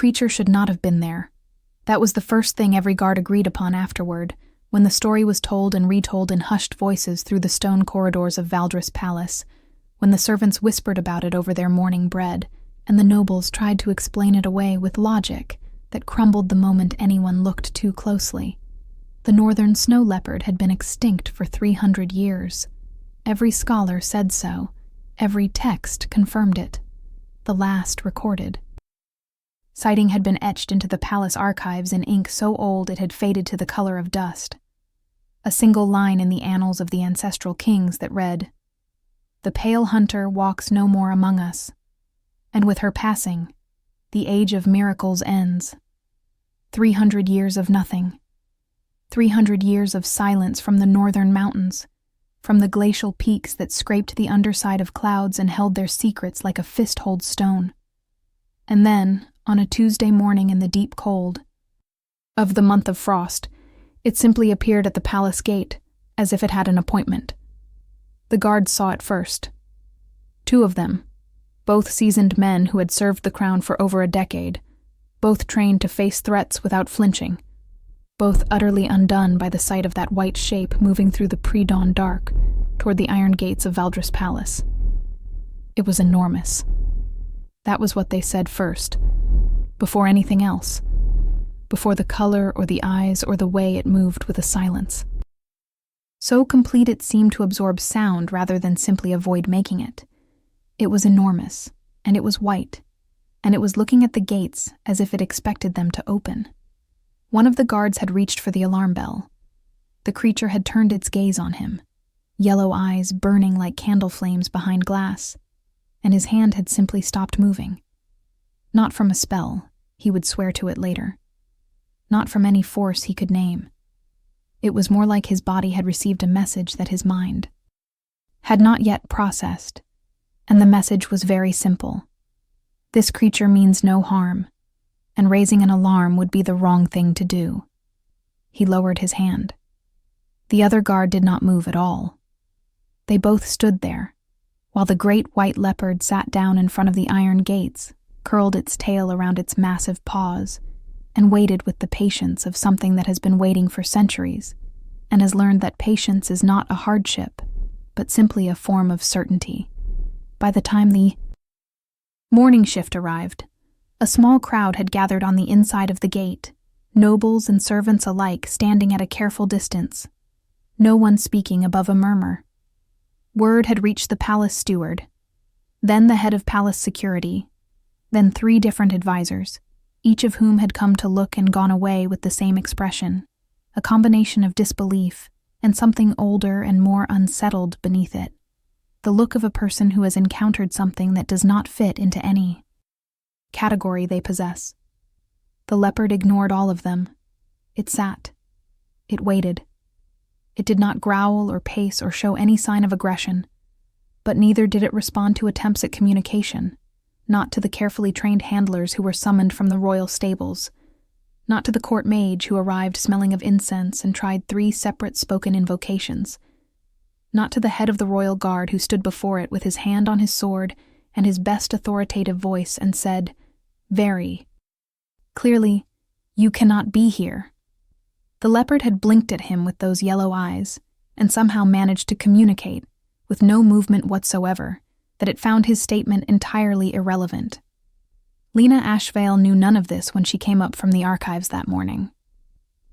creature should not have been there. That was the first thing every guard agreed upon afterward, when the story was told and retold in hushed voices through the stone corridors of Valdres Palace, when the servants whispered about it over their morning bread, and the nobles tried to explain it away with logic that crumbled the moment anyone looked too closely. The northern snow leopard had been extinct for 300 years. Every scholar said so. Every text confirmed it. The last recorded. Sighting had been etched into the palace archives in ink so old it had faded to the color of dust. A single line in the annals of the ancestral kings that read, "The pale hunter walks no more among us, and with her passing, the age of miracles ends. 300 years of nothing. 300 years of silence from the northern mountains, from the glacial peaks that scraped the underside of clouds and held their secrets like a fist-hold stone. And then, on a Tuesday morning in the deep cold of the month of frost, it simply appeared at the palace gate, as if it had an appointment. The guards saw it first. 2 of them, both seasoned men who had served the crown for over a decade, both trained to face threats without flinching, both utterly undone by the sight of that white shape moving through the pre-dawn dark toward the iron gates of Valdres Palace. It was enormous. That was what they said first, before anything else, before the color or the eyes or the way it moved with a silence. So complete it seemed to absorb sound rather than simply avoid making it. It was enormous, and it was white, and it was looking at the gates as if it expected them to open. One of the guards had reached for the alarm bell. The creature had turned its gaze on him, yellow eyes burning like candle flames behind glass, and his hand had simply stopped moving. Not from a spell, he would swear to it later. Not from any force he could name. It was more like his body had received a message that his mind had not yet processed, and the message was very simple. This creature means no harm, and raising an alarm would be the wrong thing to do. He lowered his hand. The other guard did not move at all. They both stood there, while the great white leopard sat down in front of the iron gates, curled its tail around its massive paws, and waited with the patience of something that has been waiting for centuries, and has learned that patience is not a hardship, but simply a form of certainty. By the time the morning shift arrived, a small crowd had gathered on the inside of the gate, nobles and servants alike standing at a careful distance, no one speaking above a murmur. Word had reached the palace steward, then the head of palace security, then 3 different advisors, each of whom had come to look and gone away with the same expression, a combination of disbelief and something older and more unsettled beneath it, the look of a person who has encountered something that does not fit into any category they possess. The leopard ignored all of them. It sat. It waited. It did not growl or pace or show any sign of aggression, but neither did it respond to attempts at communication, not to the carefully trained handlers who were summoned from the royal stables, not to the court mage who arrived smelling of incense and tried 3 separate spoken invocations, not to the head of the royal guard who stood before it with his hand on his sword and his best authoritative voice and said, very clearly, "You cannot be here." The leopard had blinked at him with those yellow eyes and somehow managed to communicate, with no movement whatsoever, that it found his statement entirely irrelevant. Lena Ashvale knew none of this when she came up from the archives that morning.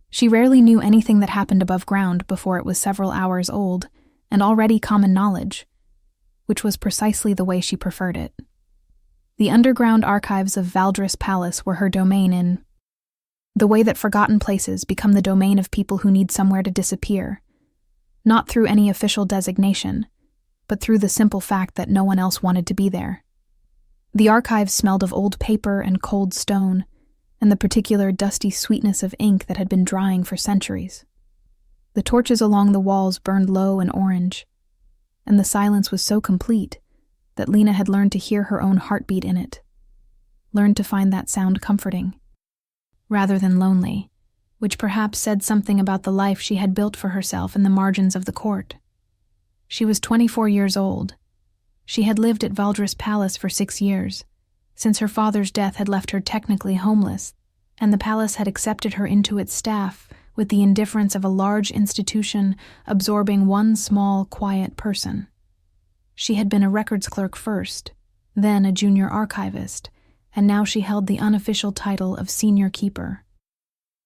She rarely knew anything that happened above ground before it was several hours old and already common knowledge, which was precisely the way she preferred it. The underground archives of Valdres Palace were her domain in the way that forgotten places become the domain of people who need somewhere to disappear, not through any official designation, but through the simple fact that no one else wanted to be there. The archives smelled of old paper and cold stone, and the particular dusty sweetness of ink that had been drying for centuries. The torches along the walls burned low and orange, and the silence was so complete that Lena had learned to hear her own heartbeat in it, learned to find that sound comforting, rather than lonely, which perhaps said something about the life she had built for herself in the margins of the court. She was 24 years old. She had lived at Valdres Palace for 6 years, since her father's death had left her technically homeless, and the palace had accepted her into its staff with the indifference of a large institution absorbing one small, quiet person. She had been a records clerk first, then a junior archivist, and now she held the unofficial title of senior keeper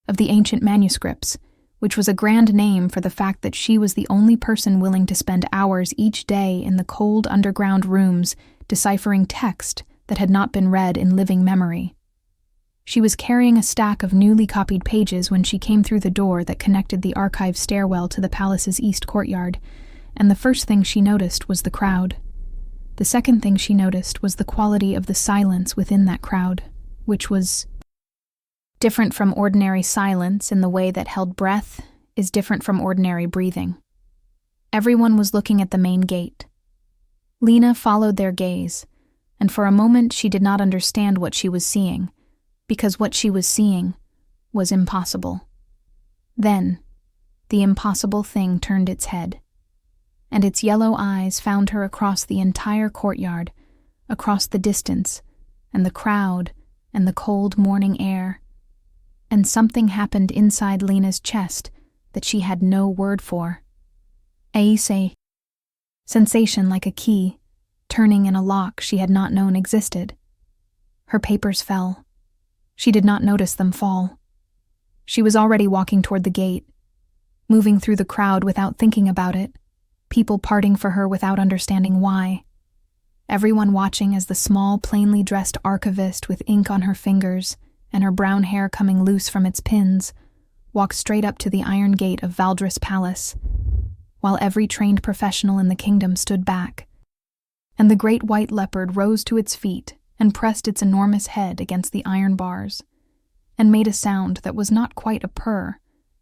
of the ancient manuscripts, which was a grand name for the fact that she was the only person willing to spend hours each day in the cold underground rooms deciphering text that had not been read in living memory. She was carrying a stack of newly copied pages when she came through the door that connected the archive stairwell to the palace's east courtyard, and the first thing she noticed was the crowd. The second thing she noticed was the quality of the silence within that crowd, which was different from ordinary silence in the way that held breath is different from ordinary breathing. Everyone was looking at the main gate. Lena followed their gaze, and for a moment she did not understand what she was seeing, because what she was seeing was impossible. Then, the impossible thing turned its head, and its yellow eyes found her across the entire courtyard, across the distance, and the crowd, and the cold morning air. And something happened inside Lena's chest that she had no word for. A sensation like a key, turning in a lock she had not known existed. Her papers fell. She did not notice them fall. She was already walking toward the gate, moving through the crowd without thinking about it, people parting for her without understanding why. Everyone watching as the small, plainly dressed archivist with ink on her fingers and her brown hair coming loose from its pins, walked straight up to the iron gate of Valdris Palace, while every trained professional in the kingdom stood back, and the great white leopard rose to its feet and pressed its enormous head against the iron bars, and made a sound that was not quite a purr,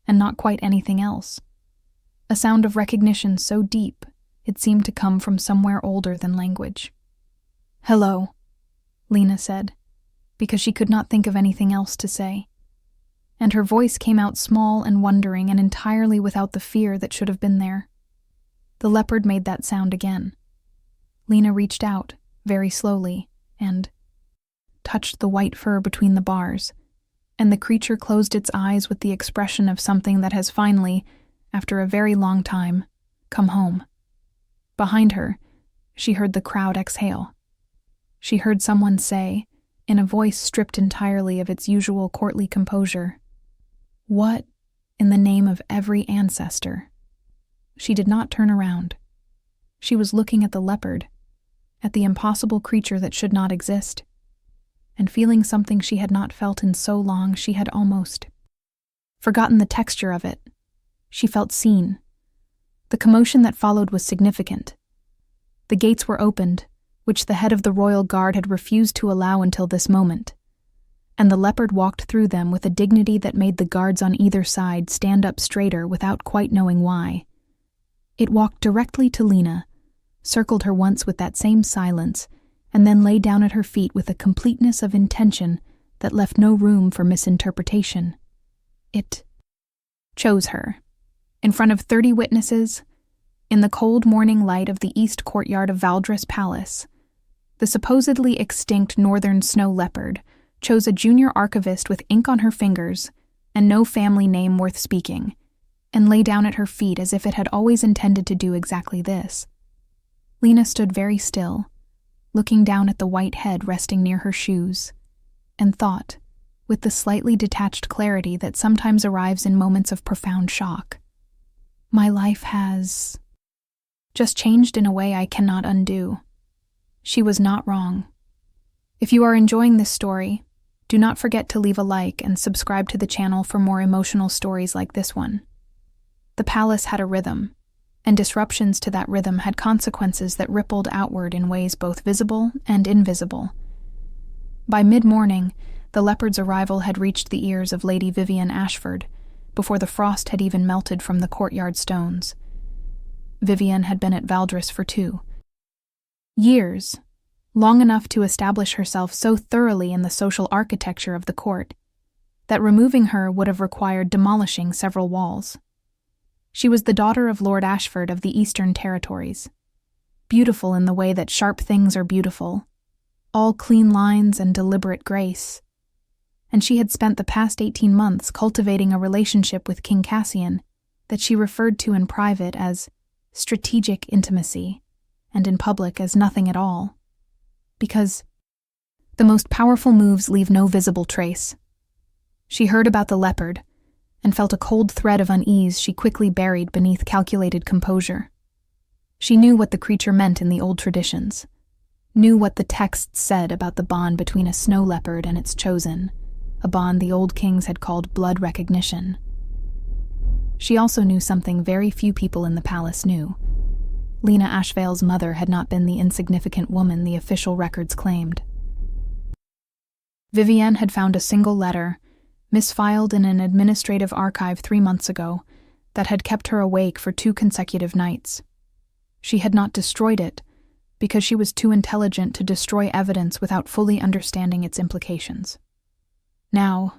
and not quite anything else. A sound of recognition so deep it seemed to come from somewhere older than language. "Hello," Lena said, because she could not think of anything else to say. And her voice came out small and wondering and entirely without the fear that should have been there. The leopard made that sound again. Lena reached out, very slowly, and touched the white fur between the bars, and the creature closed its eyes with the expression of something that has finally, after a very long time, come home. Behind her, she heard the crowd exhale. She heard someone say, in a voice stripped entirely of its usual courtly composure, "What in the name of every ancestor?" She did not turn around. She was looking at the leopard, at the impossible creature that should not exist, and feeling something she had not felt in so long she had almost forgotten the texture of it. She felt seen. The commotion that followed was significant. The gates were opened, which the head of the royal guard had refused to allow until this moment, and the leopard walked through them with a dignity that made the guards on either side stand up straighter without quite knowing why. It walked directly to Lena, circled her once with that same silence, and then lay down at her feet with a completeness of intention that left no room for misinterpretation. It chose her, in front of 30 witnesses, in the cold morning light of the east courtyard of Valdris Palace. The supposedly extinct northern snow leopard chose a junior archivist with ink on her fingers and no family name worth speaking, and lay down at her feet as if it had always intended to do exactly this. Lena stood very still, looking down at the white head resting near her shoes, and thought, with the slightly detached clarity that sometimes arrives in moments of profound shock, "My life has just changed in a way I cannot undo." She was not wrong. If you are enjoying this story, do not forget to leave a like and subscribe to the channel for more emotional stories like this one. The palace had a rhythm, and disruptions to that rhythm had consequences that rippled outward in ways both visible and invisible. By mid-morning, the leopard's arrival had reached the ears of Lady Vivian Ashford, before the frost had even melted from the courtyard stones. Vivian had been at Valdris for 2 years, long enough to establish herself so thoroughly in the social architecture of the court that removing her would have required demolishing several walls. She was the daughter of Lord Ashford of the Eastern Territories, beautiful in the way that sharp things are beautiful, all clean lines and deliberate grace. And she had spent the past 18 months cultivating a relationship with King Cassian that she referred to in private as strategic intimacy, and in public as nothing at all. Because the most powerful moves leave no visible trace. She heard about the leopard, and felt a cold thread of unease she quickly buried beneath calculated composure. She knew what the creature meant in the old traditions, knew what the texts said about the bond between a snow leopard and its chosen, a bond the old kings had called blood recognition. She also knew something very few people in the palace knew. Lena Ashvale's mother had not been the insignificant woman the official records claimed. Vivienne had found a single letter, misfiled in an administrative archive 3 months ago, that had kept her awake for 2 consecutive nights. She had not destroyed it, because she was too intelligent to destroy evidence without fully understanding its implications. Now,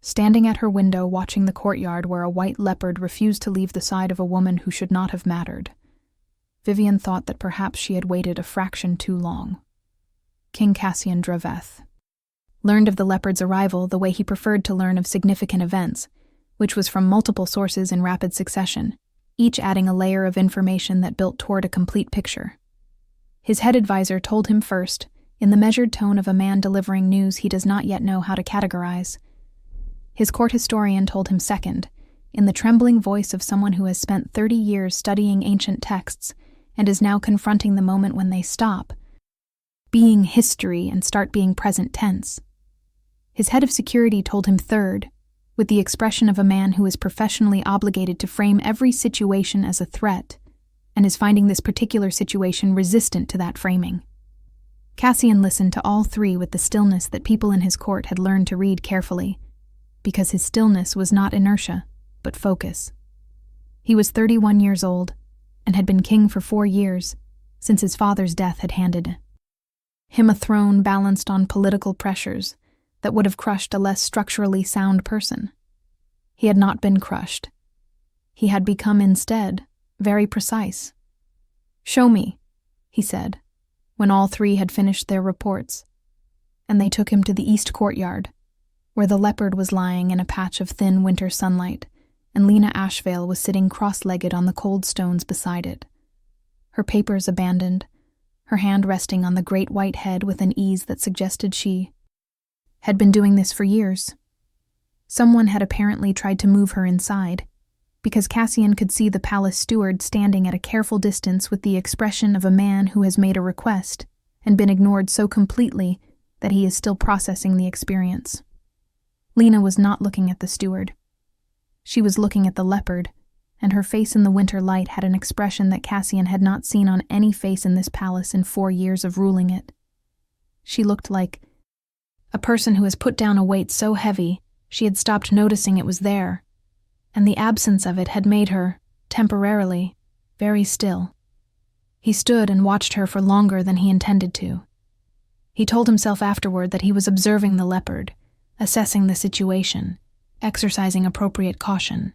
standing at her window watching the courtyard where a white leopard refused to leave the side of a woman who should not have mattered, Vivienne thought that perhaps she had waited a fraction too long. King Cassian Draveth learned of the leopard's arrival the way he preferred to learn of significant events, which was from multiple sources in rapid succession, each adding a layer of information that built toward a complete picture. His head advisor told him first, in the measured tone of a man delivering news he does not yet know how to categorize. His court historian told him second, in the trembling voice of someone who has spent 30 years studying ancient texts and is now confronting the moment when they stop being history and start being present tense. His head of security told him third, with the expression of a man who is professionally obligated to frame every situation as a threat, and is finding this particular situation resistant to that framing. Cassian listened to all 3 with the stillness that people in his court had learned to read carefully, because his stillness was not inertia, but focus. He was 31 years old, and had been king for 4 years, since his father's death had handed him a throne balanced on political pressures that would have crushed a less structurally sound person. He had not been crushed. He had become instead very precise. "Show me," he said, when all 3 had finished their reports, and they took him to the east courtyard, where the leopard was lying in a patch of thin winter sunlight, and Lena Ashvale was sitting cross-legged on the cold stones beside it, her papers abandoned, her hand resting on the great white head with an ease that suggested she had been doing this for years. Someone had apparently tried to move her inside, because Cassian could see the palace steward standing at a careful distance with the expression of a man who has made a request and been ignored so completely that he is still processing the experience. Lena was not looking at the steward. She was looking at the leopard, and her face in the winter light had an expression that Cassian had not seen on any face in this palace in 4 years of ruling it. She looked like a person who has put down a weight so heavy she had stopped noticing it was there, and the absence of it had made her, temporarily, very still. He stood and watched her for longer than he intended to. He told himself afterward that he was observing the leopard, assessing the situation, exercising appropriate caution.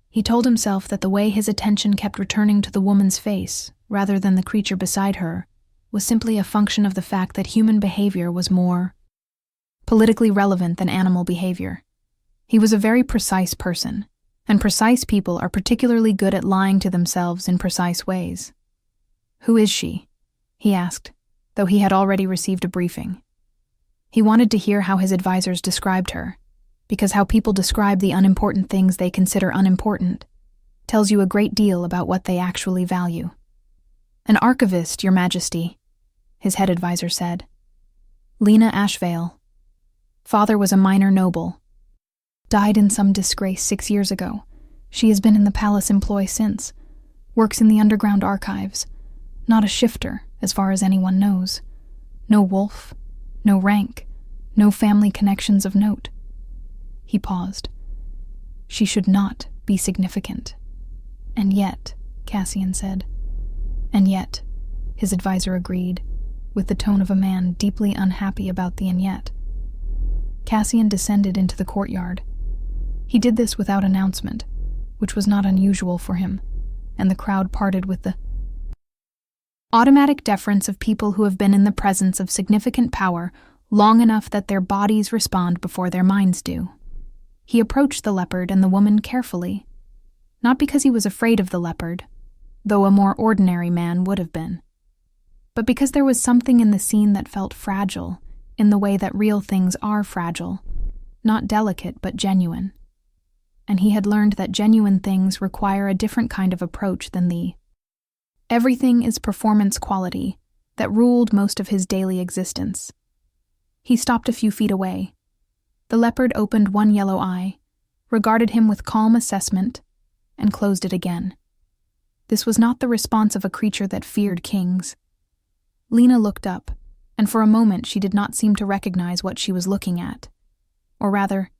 He told himself that the way his attention kept returning to the woman's face, rather than the creature beside her, was simply a function of the fact that human behavior was more politically relevant than animal behavior. He was a very precise person, and precise people are particularly good at lying to themselves in precise ways. "Who is she?" he asked, though he had already received a briefing. He wanted to hear how his advisors described her, because how people describe the unimportant things they consider unimportant tells you a great deal about what they actually value. "An archivist, Your Majesty," his head advisor said. "Lena Ashvale. Father was a minor noble. Died in some disgrace 6 years ago. She has been in the palace employ since. Works in the underground archives. Not a shifter, as far as anyone knows. No wolf, no rank, no family connections of note." He paused. "She should not be significant." "And yet," Cassian said. "And yet," his advisor agreed, with the tone of a man deeply unhappy about the "and yet." Cassian descended into the courtyard. He did this without announcement, which was not unusual for him, and the crowd parted with the Automatic deference of people who have been in the presence of significant power long enough that their bodies respond before their minds do. He approached the leopard and the woman carefully, not because he was afraid of the leopard, though a more ordinary man would have been, but because there was something in the scene that felt fragile, in the way that real things are fragile, not delicate but genuine. And he had learned that genuine things require a different kind of approach than the everything is performance quality that ruled most of his daily existence. He stopped a few feet away. The leopard opened one yellow eye, regarded him with calm assessment, and closed it again. This was not the response of a creature that feared kings. Lena looked up, and for a moment she did not seem to recognize what she was looking at. Or rather,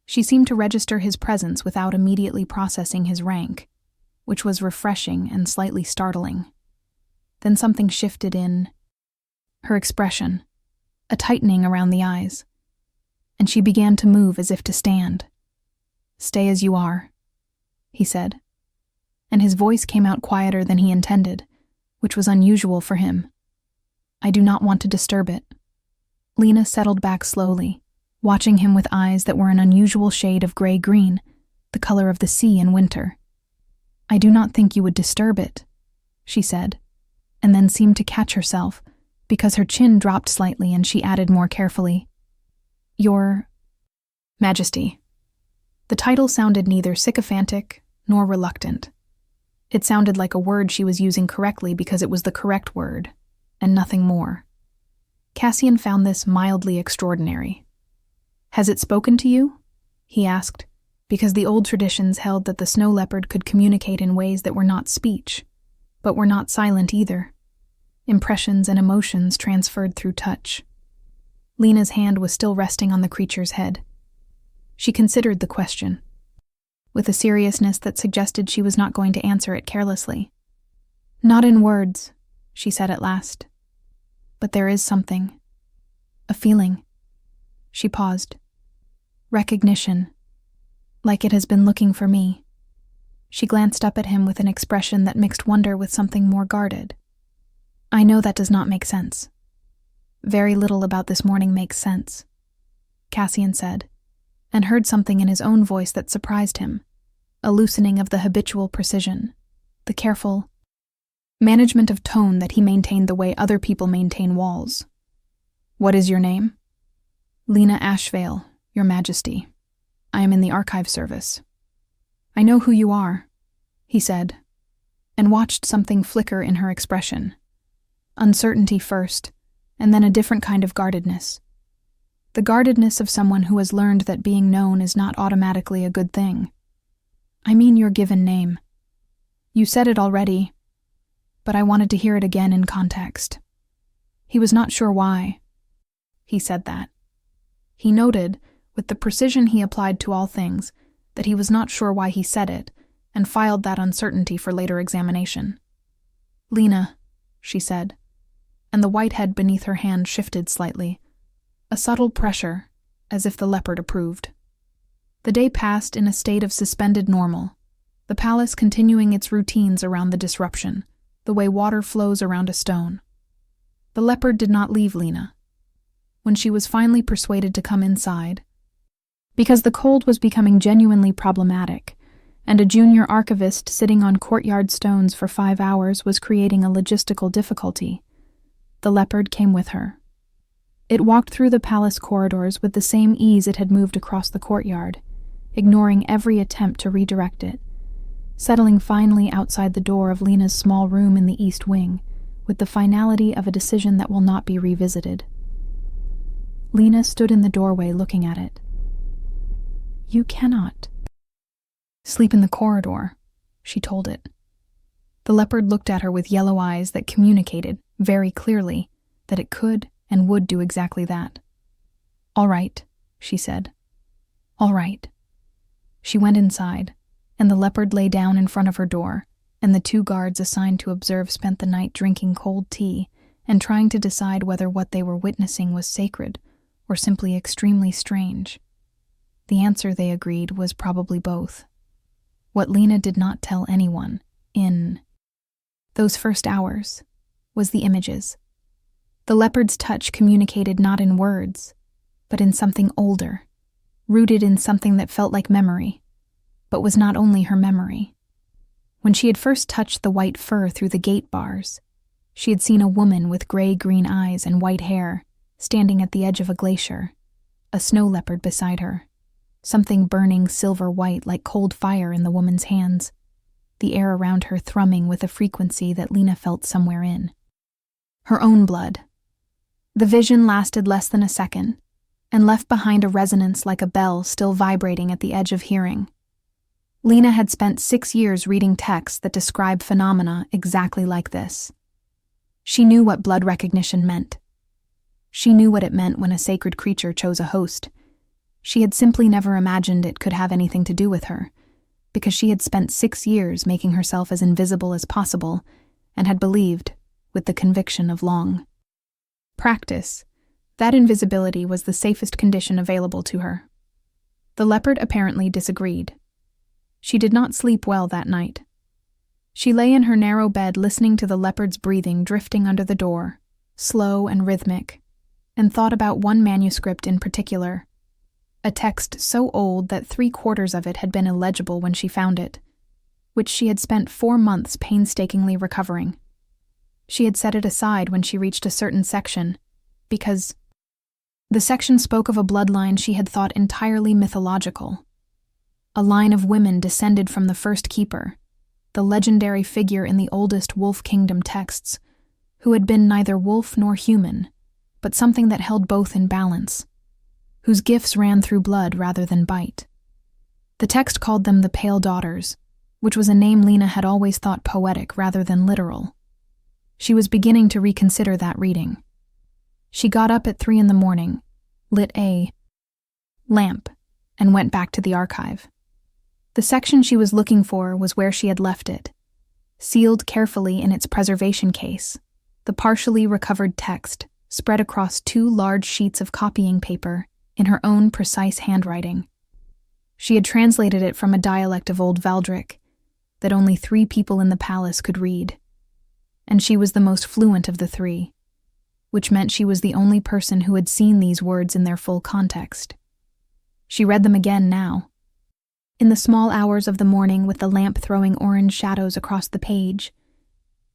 she seemed to register his presence without immediately processing his rank, which was refreshing and slightly startling. Then something shifted in her expression, a tightening around the eyes, and she began to move as if to stand. "Stay as you are," he said, and his voice came out quieter than he intended, which was unusual for him. "I do not want to disturb it." Lena settled back slowly, watching him with eyes that were an unusual shade of gray-green, the color of the sea in winter. "I do not think you would disturb it," she said, and then seemed to catch herself, because her chin dropped slightly and she added more carefully, "Your Majesty." The title sounded neither sycophantic nor reluctant. It sounded like a word she was using correctly because it was the correct word, and nothing more. Cassian found this mildly extraordinary. "Has it spoken to you?" he asked, because the old traditions held that the snow leopard could communicate in ways that were not speech, but were not silent either. Impressions and emotions transferred through touch. Lena's hand was still resting on the creature's head. She considered the question, with a seriousness that suggested she was not going to answer it carelessly. "Not in words," she said at last. "But there is something. A feeling." She paused. "Recognition. Like it has been looking for me." She glanced up at him with an expression that mixed wonder with something more guarded. "I know that does not make sense. Very little about this morning makes sense," Cassian said, and heard something in his own voice that surprised him, a loosening of the habitual precision, the careful management of tone that he maintained the way other people maintain walls. "What is your name?" "Lena Ashvale, Your Majesty. I am in the archive service." "I know who you are," he said, and watched something flicker in her expression. Uncertainty first, and then a different kind of guardedness. The guardedness of someone who has learned that being known is not automatically a good thing. "I mean your given name. You said it already, but I wanted to hear it again in context." He was not sure why he said that. He noted, with the precision he applied to all things, that he was not sure why he said it, and filed that uncertainty for later examination. "Lena," she said, and the white head beneath her hand shifted slightly, a subtle pressure, as if the leopard approved. The day passed in a state of suspended normal, the palace continuing its routines around the disruption, the way water flows around a stone. The leopard did not leave Lena. When she was finally persuaded to come inside, because the cold was becoming genuinely problematic, and a junior archivist sitting on courtyard stones for 5 hours was creating a logistical difficulty, the leopard came with her. It walked through the palace corridors with the same ease it had moved across the courtyard, ignoring every attempt to redirect it, settling finally outside the door of Lena's small room in the east wing, with the finality of a decision that will not be revisited. Lena stood in the doorway looking at it. "You cannot sleep in the corridor," she told it. The leopard looked at her with yellow eyes that communicated, very clearly, that it could and would do exactly that. "All right," she said. "All right." She went inside, and the leopard lay down in front of her door, and the 2 guards assigned to observe spent the night drinking cold tea and trying to decide whether what they were witnessing was sacred or simply extremely strange. The answer, they agreed, was probably both. What Lena did not tell anyone, in those first hours, was the images. The leopard's touch communicated not in words, but in something older, rooted in something that felt like memory, but was not only her memory. When she had first touched the white fur through the gate bars, she had seen a woman with gray-green eyes and white hair standing at the edge of a glacier, a snow leopard beside her, something burning silver-white like cold fire in the woman's hands, the air around her thrumming with a frequency that Lena felt somewhere in. Her own blood. The vision lasted less than a second, and left behind a resonance like a bell still vibrating at the edge of hearing. Lena had spent 6 years reading texts that describe phenomena exactly like this. She knew what blood recognition meant. She knew what it meant when a sacred creature chose a host. She had simply never imagined it could have anything to do with her, because she had spent 6 years making herself as invisible as possible and had believed, with the conviction of long practice, that invisibility was the safest condition available to her. The leopard apparently disagreed. She did not sleep well that night. She lay in her narrow bed listening to the leopard's breathing drifting under the door, slow and rhythmic, and thought about one manuscript in particular, a text so old that 3/4 of it had been illegible when she found it, which she had spent 4 months painstakingly recovering. She had set it aside when she reached a certain section, because the section spoke of a bloodline she had thought entirely mythological. A line of women descended from the first keeper, the legendary figure in the oldest Wolf Kingdom texts, who had been neither wolf nor human, but something that held both in balance, whose gifts ran through blood rather than bite. The text called them the Pale Daughters, which was a name Lena had always thought poetic rather than literal. She was beginning to reconsider that reading. She got up at 3 a.m, lit a lamp, and went back to the archive. The section she was looking for was where she had left it, sealed carefully in its preservation case, the partially recovered text spread across 2 large sheets of copying paper in her own precise handwriting. She had translated it from a dialect of Old Valdric that only 3 people in the palace could read, and she was the most fluent of the 3, which meant she was the only person who had seen these words in their full context. She read them again now, in the small hours of the morning with the lamp throwing orange shadows across the page,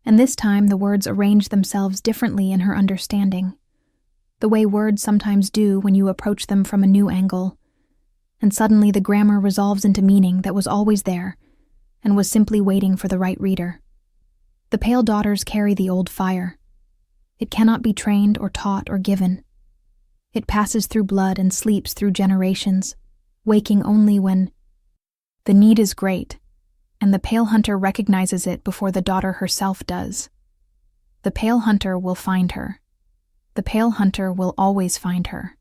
and this time the words arranged themselves differently in her understanding, the way words sometimes do when you approach them from a new angle, and suddenly the grammar resolves into meaning that was always there and was simply waiting for the right reader. The Pale Daughters carry the old fire. It cannot be trained or taught or given. It passes through blood and sleeps through generations, waking only when the need is great, and the Pale Hunter recognizes it before the daughter herself does. The Pale Hunter will find her. The Pale Hunter will always find her.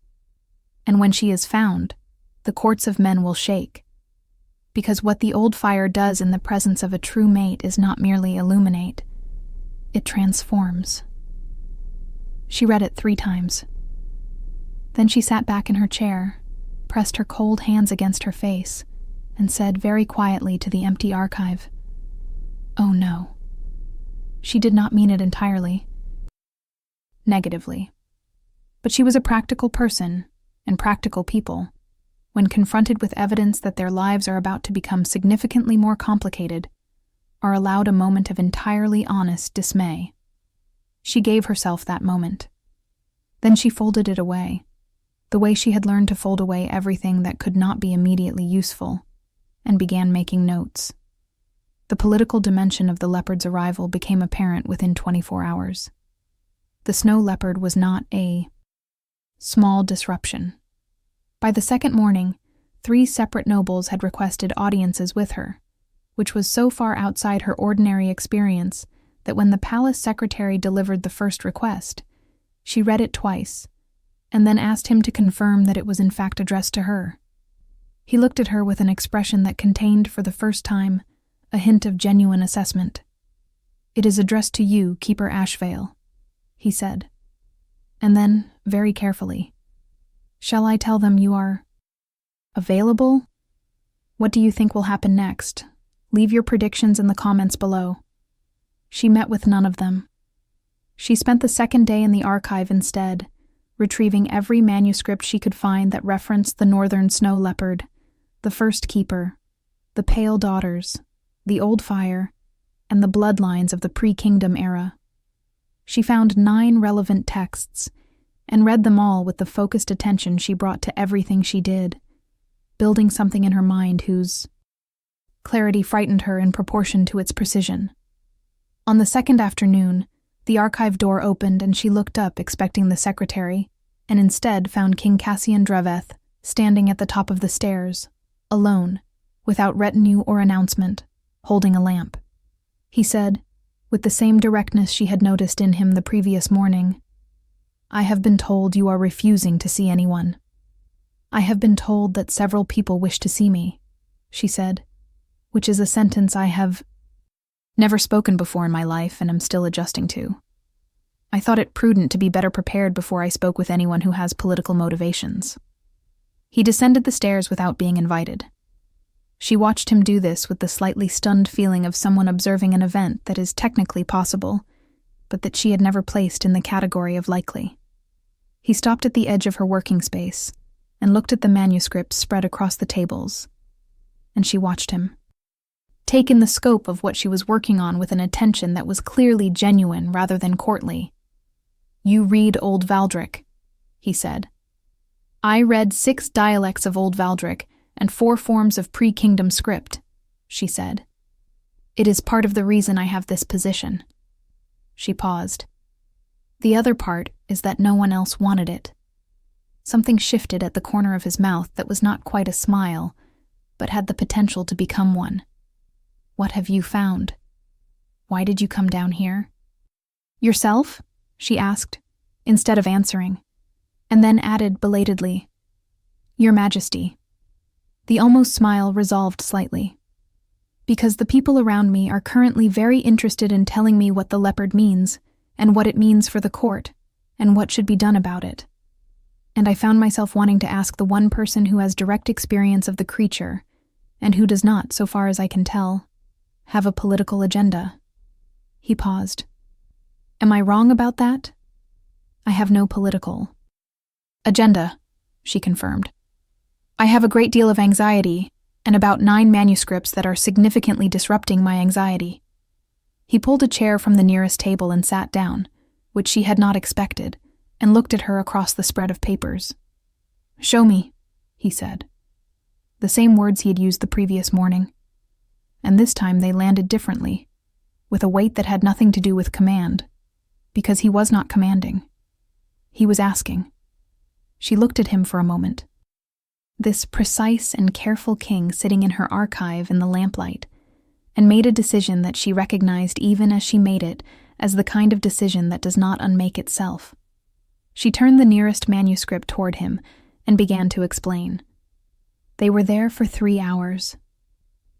And when she is found, the courts of men will shake, because what the old fire does in the presence of a true mate is not merely illuminate, it transforms. She read it 3 times. Then she sat back in her chair, pressed her cold hands against her face, and said very quietly to the empty archive, "Oh no." She did not mean it entirely. Negatively. But she was a practical person, and practical people, when confronted with evidence that their lives are about to become significantly more complicated, are allowed a moment of entirely honest dismay. She gave herself that moment. Then she folded it away, the way she had learned to fold away everything that could not be immediately useful, and began making notes. The political dimension of the leopard's arrival became apparent within 24 hours. The snow leopard was not a small disruption. By the second morning, 3 separate nobles had requested audiences with her, which was so far outside her ordinary experience that when the palace secretary delivered the first request, she read it twice, and then asked him to confirm that it was in fact addressed to her. He looked at her with an expression that contained, for the first time, a hint of genuine assessment. "It is addressed to you, Keeper Ashvale," he said. And then, very carefully, "Shall I tell them you are available? What do you think will happen next? Leave your predictions in the comments below." She met with none of them. She spent the second day in the archive instead, retrieving every manuscript she could find that referenced the northern snow leopard, the first keeper, the pale daughters, the old fire, and the bloodlines of the pre-kingdom era. She found 9 relevant texts, and read them all with the focused attention she brought to everything she did, building something in her mind whose clarity frightened her in proportion to its precision. On the second afternoon, the archive door opened and she looked up expecting the secretary, and instead found King Cassian Dreveth standing at the top of the stairs, alone, without retinue or announcement, holding a lamp. He said, with the same directness she had noticed in him the previous morning, "I have been told you are refusing to see anyone." "I have been told that several people wish to see me," she said, which is a sentence I have never spoken before in my life and am still adjusting to. I thought it prudent to be better prepared before I spoke with anyone who has political motivations. He descended the stairs without being invited. She watched him do this with the slightly stunned feeling of someone observing an event that is technically possible, but that she had never placed in the category of likely. He stopped at the edge of her working space and looked at the manuscripts spread across the tables, and she watched him, take in the scope of what she was working on with an attention that was clearly genuine rather than courtly. "You read Old Valdric," he said. "I read 6 dialects of Old Valdric and 4 forms of pre-kingdom script," she said. "It is part of the reason I have this position." She paused. "The other part is that no one else wanted it." Something shifted at the corner of his mouth that was not quite a smile, but had the potential to become one. "What have you found? Why did you come down here?" "Yourself?" she asked, instead of answering, and then added belatedly, "Your Majesty." The almost smile resolved slightly. "Because the people around me are currently very interested in telling me what the leopard means, and what it means for the court, and what should be done about it. And I found myself wanting to ask the one person who has direct experience of the creature, and who does not, so far as I can tell, have a political agenda." He paused. "Am I wrong about that?" "I have no political agenda," she confirmed. "I have a great deal of anxiety, and about 9 manuscripts that are significantly disrupting my anxiety." He pulled a chair from the nearest table and sat down, which she had not expected, and looked at her across the spread of papers. "Show me," he said. The same words he had used the previous morning. And this time they landed differently, with a weight that had nothing to do with command, because he was not commanding. He was asking. She looked at him for a moment. This precise and careful king sitting in her archive in the lamplight, and made a decision that she recognized even as she made it as the kind of decision that does not unmake itself. She turned the nearest manuscript toward him and began to explain. They were there for 3 hours.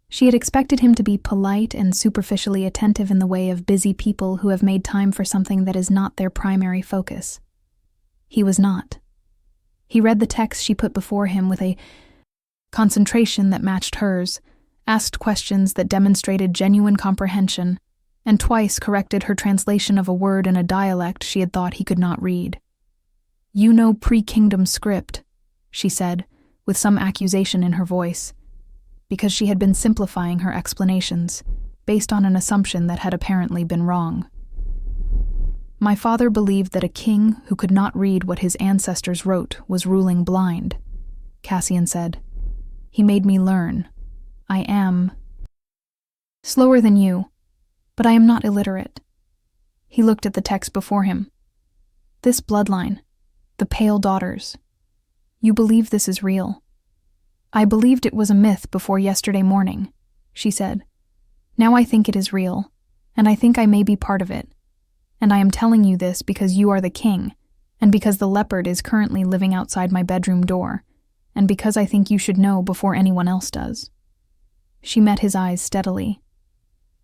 She had expected him to be polite and superficially attentive in the way of busy people who have made time for something that is not their primary focus. He was not. He read the text she put before him with a concentration that matched hers, asked questions that demonstrated genuine comprehension, and twice corrected her translation of a word in a dialect she had thought he could not read. "You know pre-kingdom script," she said, with some accusation in her voice, because she had been simplifying her explanations, based on an assumption that had apparently been wrong. "My father believed that a king who could not read what his ancestors wrote was ruling blind," Cassian said. "He made me learn. I am slower than you, but I am not illiterate." He looked at the text before him. "This bloodline, the pale daughters. You believe this is real." "I believed it was a myth before yesterday morning," she said. "Now I think it is real, and I think I may be part of it. And I am telling you this because you are the king, and because the leopard is currently living outside my bedroom door, and because I think you should know before anyone else does." She met his eyes steadily.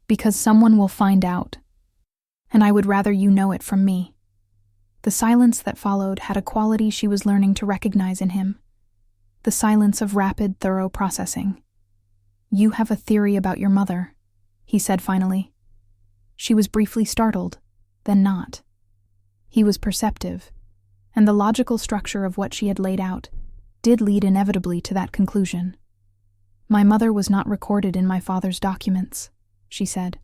"Because someone will find out, and I would rather you know it from me." The silence that followed had a quality she was learning to recognize in him. The silence of rapid, thorough processing. "You have a theory about your mother," he said finally. She was briefly startled, then not. He was perceptive, and the logical structure of what she had laid out did lead inevitably to that conclusion. "My mother was not recorded in my father's documents," she said.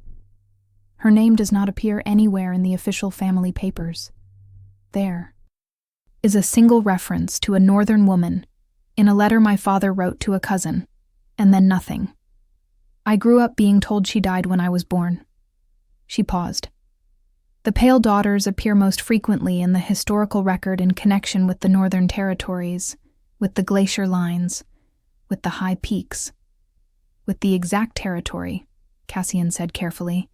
"Her name does not appear anywhere in the official family papers. There is a single reference to a northern woman in a letter my father wrote to a cousin, and then nothing. I grew up being told she died when I was born." She paused. "The pale daughters appear most frequently in the historical record in connection with the northern territories, with the glacier lines, with the high peaks, with the exact territory," Cassian said carefully,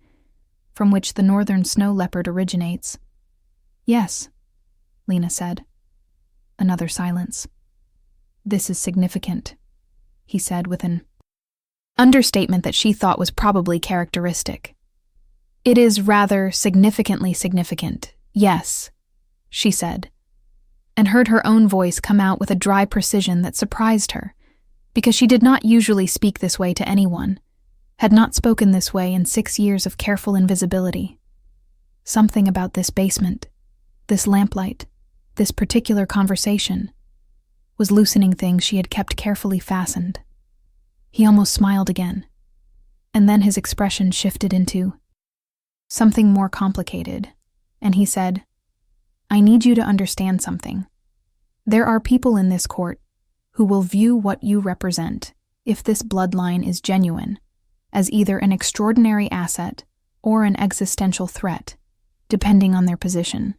"from which the northern snow leopard originates." "Yes," Lena said. Another silence. "This is significant," he said with an understatement that she thought was probably characteristic. "It is rather significantly significant, yes," she said, and heard her own voice come out with a dry precision that surprised her, because she did not usually speak this way to anyone, had not spoken this way in 6 years of careful invisibility. Something about this basement, this lamplight, this particular conversation, was loosening things she had kept carefully fastened. He almost smiled again, and then his expression shifted into something more complicated, and he said, "I need you to understand something. There are people in this court who will view what you represent, if this bloodline is genuine, as either an extraordinary asset or an existential threat, depending on their position.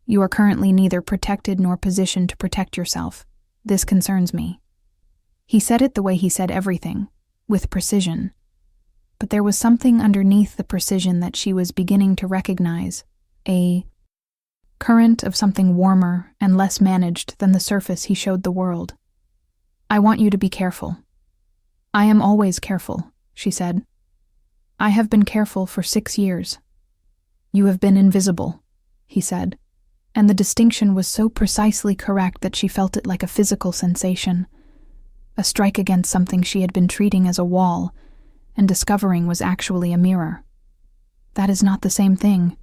You are currently neither protected nor positioned to protect yourself. This concerns me." He said it the way he said everything, with precision. But there was something underneath the precision that she was beginning to recognize, a current of something warmer and less managed than the surface he showed the world. "I want you to be careful." "I am always careful," she said. "I have been careful for 6 years." "You have been invisible," he said, and the distinction was so precisely correct that she felt it like a physical sensation, a strike against something she had been treating as a wall, and discovering was actually a mirror. That is not the same thing.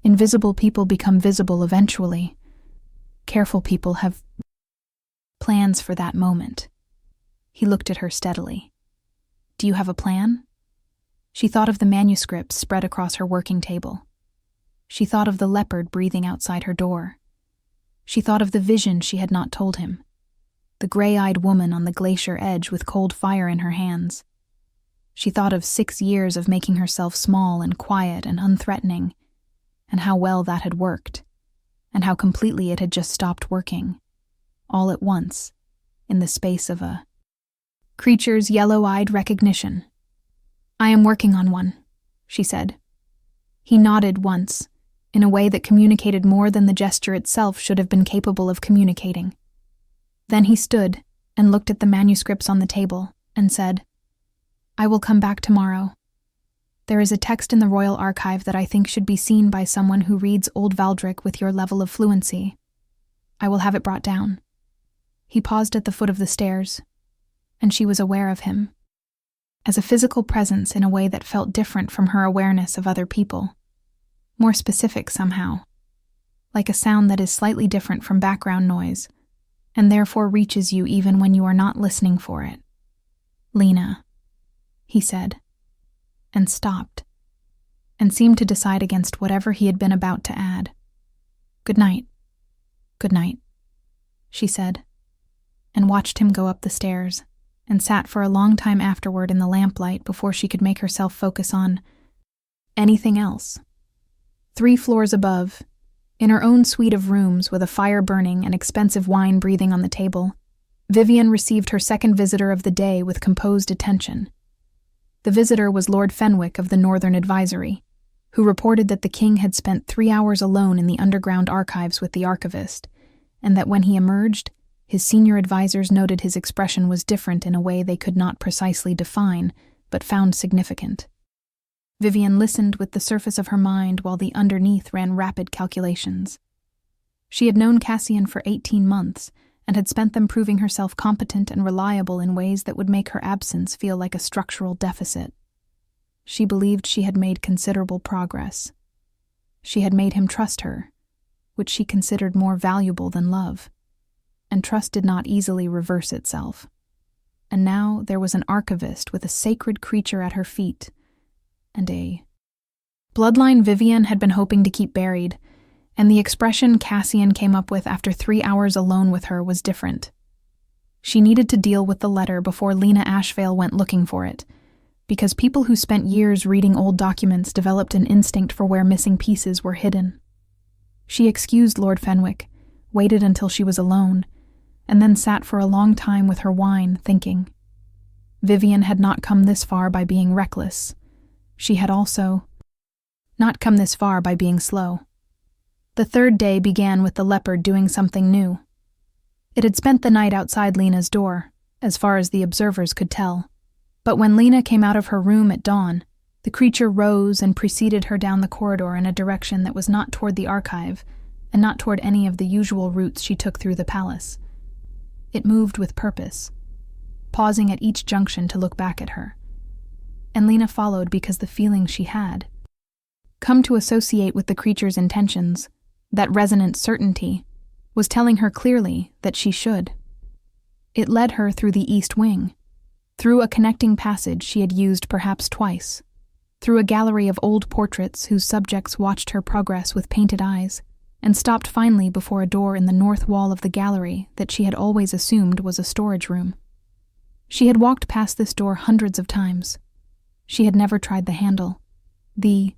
Invisible people become visible eventually. Careful people have plans for that moment. He looked at her steadily. "Do you have a plan?" She thought of the manuscripts spread across her working table. She thought of the leopard breathing outside her door. She thought of the vision she had not told him, the gray-eyed woman on the glacier edge with cold fire in her hands. She thought of 6 years of making herself small and quiet and unthreatening, and how well that had worked, and how completely it had just stopped working, all at once, in the space of a creature's yellow-eyed recognition. "I am working on one," she said. He nodded once, in a way that communicated more than the gesture itself should have been capable of communicating. Then he stood and looked at the manuscripts on the table and said, "I will come back tomorrow. There is a text in the Royal Archive that I think should be seen by someone who reads Old Valdric with your level of fluency. I will have it brought down." He paused at the foot of the stairs, and she was aware of him, as a physical presence in a way that felt different from her awareness of other people, more specific somehow, like a sound that is slightly different from background noise, and therefore reaches you even when you are not listening for it. "Lena," he said, and stopped, and seemed to decide against whatever he had been about to add. "Good night." "Good night," she said, and watched him go up the stairs, and sat for a long time afterward in the lamplight before she could make herself focus on anything else. 3 floors above, in her own suite of rooms with a fire burning and expensive wine breathing on the table, Vivian received her second visitor of the day with composed attention. The visitor was Lord Fenwick of the Northern Advisory, who reported that the king had spent 3 hours alone in the underground archives with the archivist, and that when he emerged, his senior advisors noted his expression was different in a way they could not precisely define, but found significant. Vivian listened with the surface of her mind while the underneath ran rapid calculations. She had known Cassian for 18 months, and had spent them proving herself competent and reliable in ways that would make her absence feel like a structural deficit. She believed she had made considerable progress. She had made him trust her, which she considered more valuable than love. And trust did not easily reverse itself. And now there was an archivist with a sacred creature at her feet, and a bloodline Vivian had been hoping to keep buried, and the expression Cassian came up with after 3 hours alone with her was different. She needed to deal with the letter before Lena Ashvale went looking for it, because people who spent years reading old documents developed an instinct for where missing pieces were hidden. She excused Lord Fenwick, waited until she was alone, and then sat for a long time with her wine, thinking. Vivian had not come this far by being reckless. She had also not come this far by being slow. The third day began with the Leopard doing something new. It had spent the night outside Lena's door, as far as the observers could tell. But when Lena came out of her room at dawn, the creature rose and preceded her down the corridor in a direction that was not toward the archive, and not toward any of the usual routes she took through the palace. It moved with purpose, pausing at each junction to look back at her. And Lena followed because the feeling she had come to associate with the creature's intentions, that resonant certainty, was telling her clearly that she should. It led her through the east wing, through a connecting passage she had used perhaps twice, through a gallery of old portraits whose subjects watched her progress with painted eyes, and stopped finally before a door in the north wall of the gallery that she had always assumed was a storage room. She had walked past this door hundreds of times. She had never tried the handle. The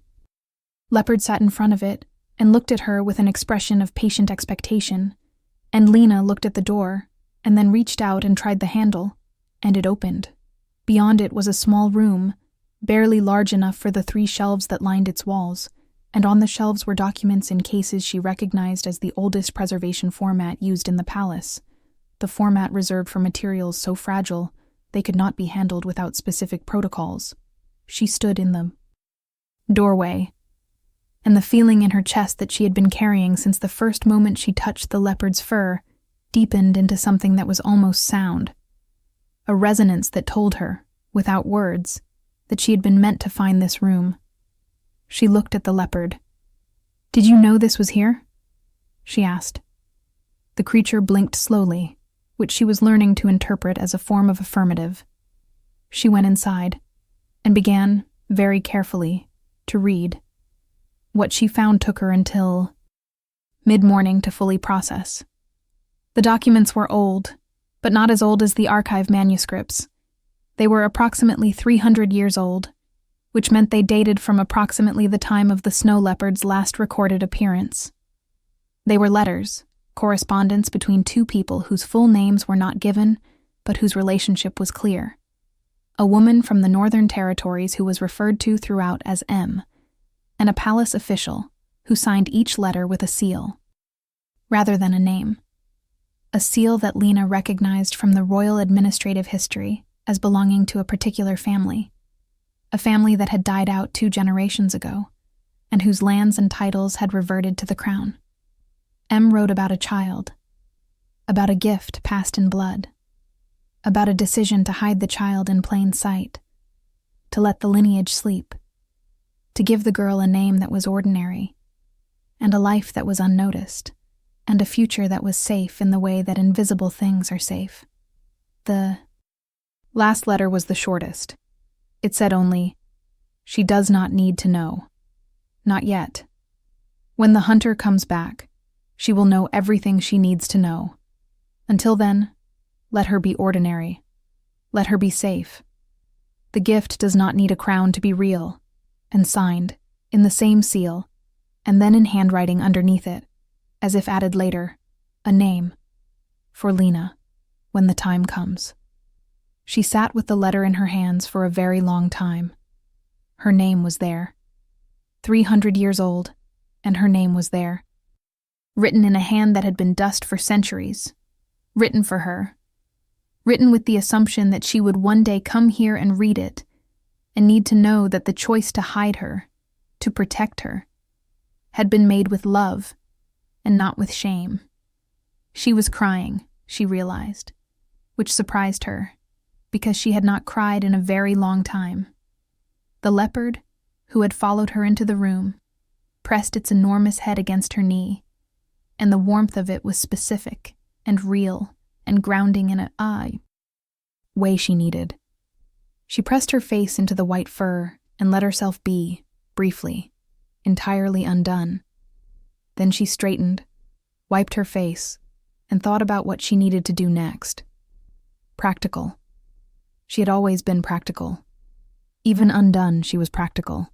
Leopard sat in front of it and looked at her with an expression of patient expectation, and Lena looked at the door and then reached out and tried the handle, and it opened. Beyond it was a small room, barely large enough for the 3 shelves that lined its walls, and on the shelves were documents in cases she recognized as the oldest preservation format used in the palace, the format reserved for materials so fragile they could not be handled without specific protocols. She stood in the doorway, and the feeling in her chest that she had been carrying since the first moment she touched the leopard's fur deepened into something that was almost sound, a resonance that told her, without words, that she had been meant to find this room. She looked at the leopard. "Did you know this was here?" she asked. The creature blinked slowly, which she was learning to interpret as a form of affirmative. She went inside and began, very carefully, to read. What she found took her until mid-morning to fully process. The documents were old, but not as old as the archive manuscripts. They were approximately 300 years old, which meant they dated from approximately the time of the snow leopard's last recorded appearance. They were letters, correspondence between 2 people whose full names were not given, but whose relationship was clear. A woman from the Northern Territories who was referred to throughout as M, and a palace official who signed each letter with a seal, rather than a name. A seal that Lena recognized from the royal administrative history as belonging to a particular family, a family that had died out 2 generations ago, and whose lands and titles had reverted to the crown. M wrote about a child, about a gift passed in blood, about a decision to hide the child in plain sight, to let the lineage sleep, to give the girl a name that was ordinary, and a life that was unnoticed, and a future that was safe in the way that invisible things are safe. The last letter was the shortest. It said only, "She does not need to know. Not yet. When the hunter comes back, she will know everything she needs to know. Until then, let her be ordinary. Let her be safe. The gift does not need a crown to be real," and signed, in the same seal, and then in handwriting underneath it, as if added later, a name, for Lena, when the time comes. She sat with the letter in her hands for a very long time. Her name was there. 300 years old, and her name was there. Written in a hand that had been dust for centuries. Written for her. Written with the assumption that she would one day come here and read it, and need to know that the choice to hide her, to protect her, had been made with love, and not with shame. She was crying, she realized, which surprised her, because she had not cried in a very long time. The leopard, who had followed her into the room, pressed its enormous head against her knee, and the warmth of it was specific and real and grounding in a way she needed. She pressed her face into the white fur and let herself be, briefly, entirely undone. Then she straightened, wiped her face, and thought about what she needed to do next. Practical. She had always been practical. Even undone, she was practical.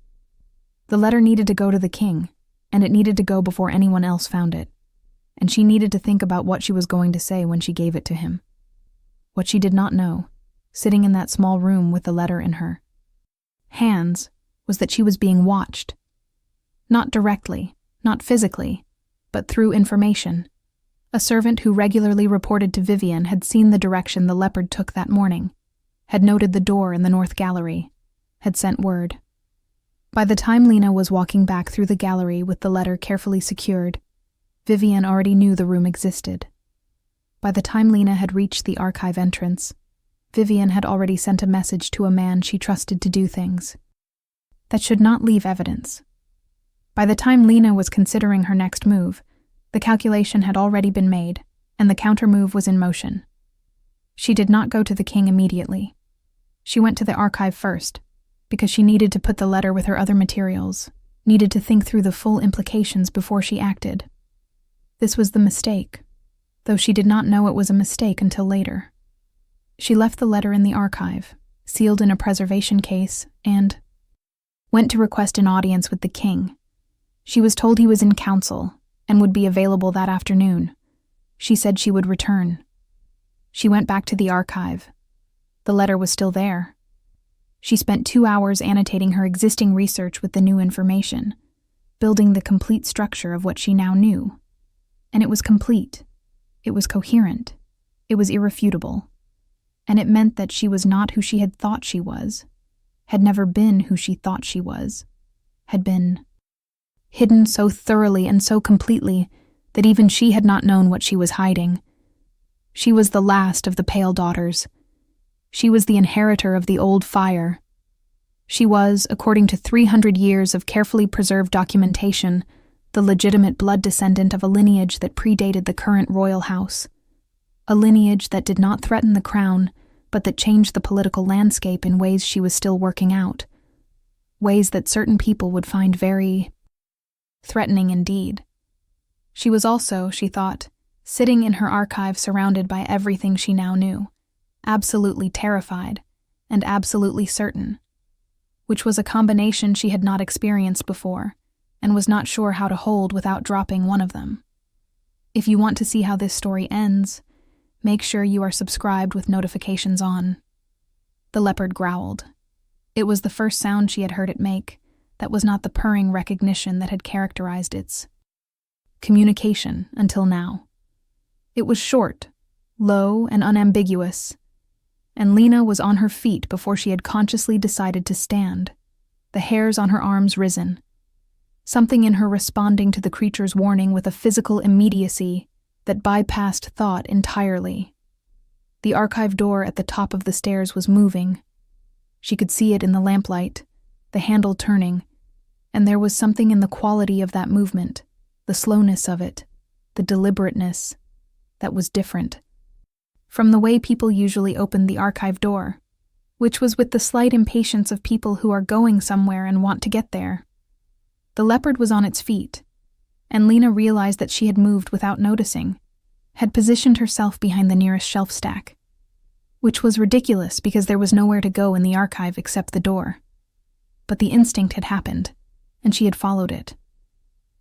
The letter needed to go to the king, and it needed to go before anyone else found it. And she needed to think about what she was going to say when she gave it to him. What she did not know, sitting in that small room with the letter in her hands, was that she was being watched. Not directly, not physically, but through information. A servant who regularly reported to Vivian had seen the direction the Leopard took that morning, had noted the door in the north gallery, had sent word. By the time Lena was walking back through the gallery with the letter carefully secured, Vivian already knew the room existed. By the time Lena had reached the archive entrance, Vivian had already sent a message to a man she trusted to do things that should not leave evidence. By the time Lena was considering her next move, the calculation had already been made, and the counter-move was in motion. She did not go to the king immediately. She went to the archive first, because she needed to put the letter with her other materials, needed to think through the full implications before she acted. This was the mistake, though she did not know it was a mistake until later. She left the letter in the archive, sealed in a preservation case, and went to request an audience with the king. She was told he was in council and would be available that afternoon. She said she would return. She went back to the archive. The letter was still there. She spent 2 hours annotating her existing research with the new information, building the complete structure of what she now knew. And it was complete. It was coherent. It was irrefutable. And it meant that she was not who she had thought she was, had never been who she thought she was, had been hidden so thoroughly and so completely that even she had not known what she was hiding. She was the last of the Pale Daughters. She was the inheritor of the old fire. She was, according to 300 years of carefully preserved documentation, the legitimate blood descendant of a lineage that predated the current royal house. A lineage that did not threaten the crown, but that changed the political landscape in ways she was still working out. Ways that certain people would find very threatening indeed. She was also, she thought, sitting in her archive surrounded by everything she now knew, absolutely terrified and absolutely certain, which was a combination she had not experienced before and was not sure how to hold without dropping one of them. If you want to see how this story ends, make sure you are subscribed with notifications on. The leopard growled. It was the first sound she had heard it make that was not the purring recognition that had characterized its communication until now. It was short, low, and unambiguous, and Lena was on her feet before she had consciously decided to stand, the hairs on her arms risen, something in her responding to the creature's warning with a physical immediacy that bypassed thought entirely. The archive door at the top of the stairs was moving. She could see it in the lamplight, the handle turning, and there was something in the quality of that movement, the slowness of it, the deliberateness, that was different from the way people usually opened the archive door, which was with the slight impatience of people who are going somewhere and want to get there. The leopard was on its feet, and Lena realized that she had moved without noticing, had positioned herself behind the nearest shelf stack, which was ridiculous because there was nowhere to go in the archive except the door. But the instinct had happened, and she had followed it.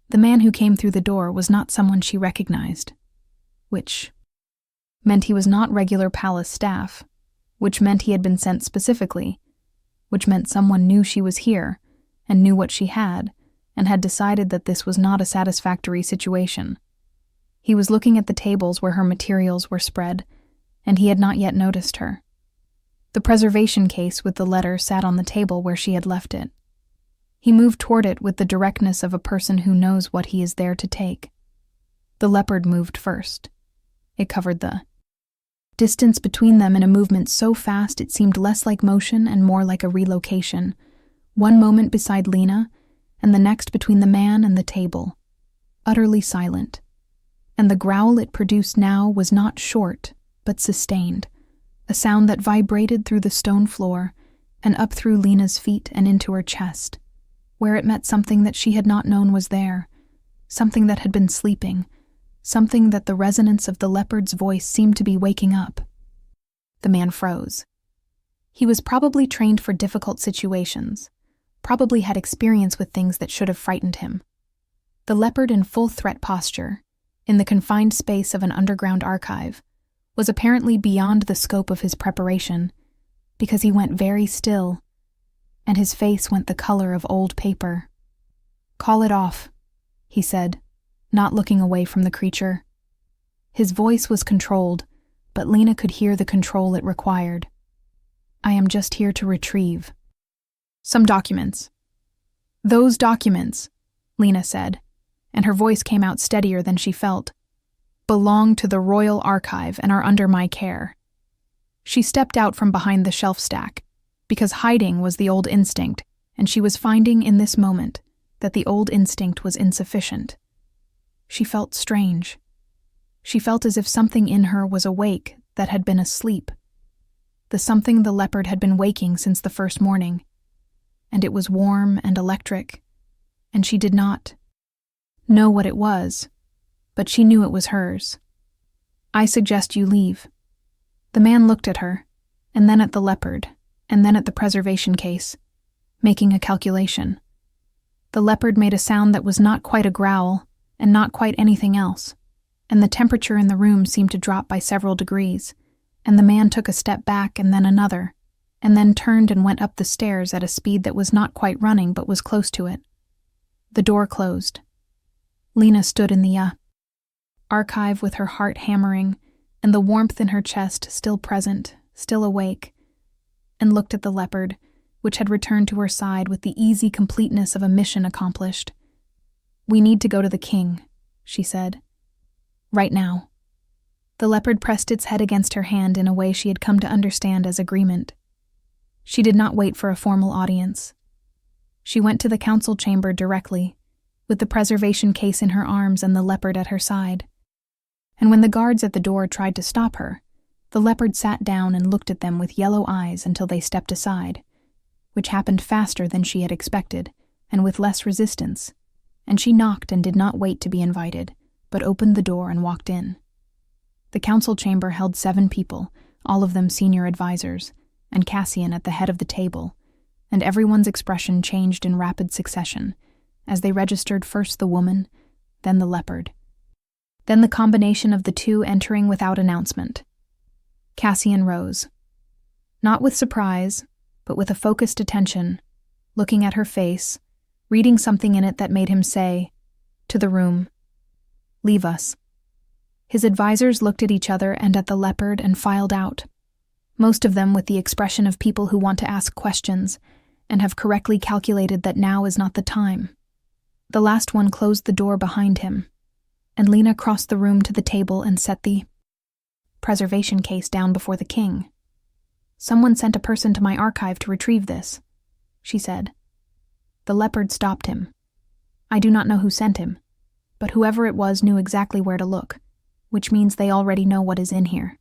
The man who came through the door was not someone she recognized, which meant he was not regular palace staff, which meant he had been sent specifically, which meant someone knew she was here and knew what she had, and had decided that this was not a satisfactory situation. He was looking at the tables where her materials were spread, and he had not yet noticed her. The preservation case with the letter sat on the table where she had left it. He moved toward it with the directness of a person who knows what he is there to take. The leopard moved first. It covered the distance between them in a movement so fast it seemed less like motion and more like a relocation, one moment beside Lena, and the next between the man and the table, utterly silent. and the growl it produced now was not short, but sustained, a sound that vibrated through the stone floor and up through Lena's feet and into her chest, where it met something that she had not known was there, something that had been sleeping, something that the resonance of the leopard's voice seemed to be waking up. The man froze. He was probably trained for difficult situations, probably had experience with things that should have frightened him. The leopard in full threat posture, in the confined space of an underground archive, was apparently beyond the scope of his preparation, because he went very still, and his face went the color of old paper. "Call it off," he said, not looking away from the creature. His voice was controlled, but Lena could hear the control it required. "I am just here to retrieve some documents." "Those documents," Lena said, and her voice came out steadier than she felt, "belong to the Royal Archive and are under my care." She stepped out from behind the shelf stack, because hiding was the old instinct, and she was finding in this moment that the old instinct was insufficient. She felt strange. She felt as if something in her was awake that had been asleep. The something the leopard had been waking since the first morning, and it was warm and electric, and she did not know what it was, but she knew it was hers. "I suggest you leave." The man looked at her, and then at the leopard, and then at the preservation case, making a calculation. The leopard made a sound that was not quite a growl, and not quite anything else, and the temperature in the room seemed to drop by several degrees, and the man took a step back and then another, and then turned and went up the stairs at a speed that was not quite running but was close to it. The door closed. Lena stood in the archive with her heart hammering, and the warmth in her chest still present, still awake, and looked at the leopard, which had returned to her side with the easy completeness of a mission accomplished. "We need to go to the king," she said. "Right now." The leopard pressed its head against her hand in a way she had come to understand as agreement. She did not wait for a formal audience. She went to the council chamber directly, with the preservation case in her arms and the leopard at her side. And when the guards at the door tried to stop her, the leopard sat down and looked at them with yellow eyes until they stepped aside, which happened faster than she had expected, and with less resistance, and she knocked and did not wait to be invited, but opened the door and walked in. The council chamber held 7 people, all of them senior advisors, and Cassian at the head of the table, and everyone's expression changed in rapid succession, as they registered first the woman, then the leopard, then the combination of the two entering without announcement. Cassian rose, not with surprise, but with a focused attention, looking at her face, reading something in it that made him say, to the room, "Leave us." His advisors looked at each other and at the leopard and filed out, most of them with the expression of people who want to ask questions and have correctly calculated that now is not the time. The last one closed the door behind him, and Lena crossed the room to the table and set the preservation case down before the king. "Someone sent a person to my archive to retrieve this," she said. The leopard stopped him. "I do not know who sent him, but whoever it was knew exactly where to look, which means they already know what is in here."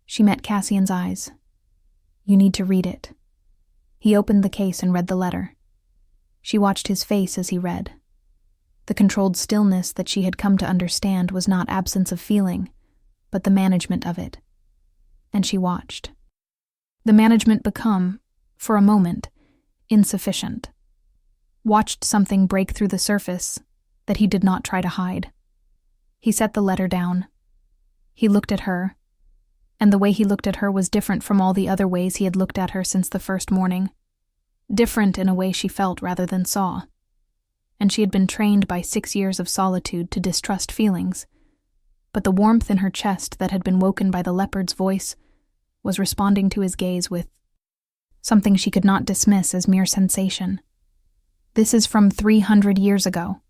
She met Cassian's eyes. "You need to read it." He opened the case and read the letter. She watched his face as he read. The controlled stillness that she had come to understand was not absence of feeling, but the management of it. And she watched. The management become, for a moment, insufficient. Watched something break through the surface that he did not try to hide. He set the letter down. He looked at her, and the way he looked at her was different from all the other ways he had looked at her since the first morning. Different in a way she felt rather than saw. And she had been trained by 6 years of solitude to distrust feelings, but the warmth in her chest that had been woken by the leopard's voice was responding to his gaze with something she could not dismiss as mere sensation. "This is from 300 years ago,"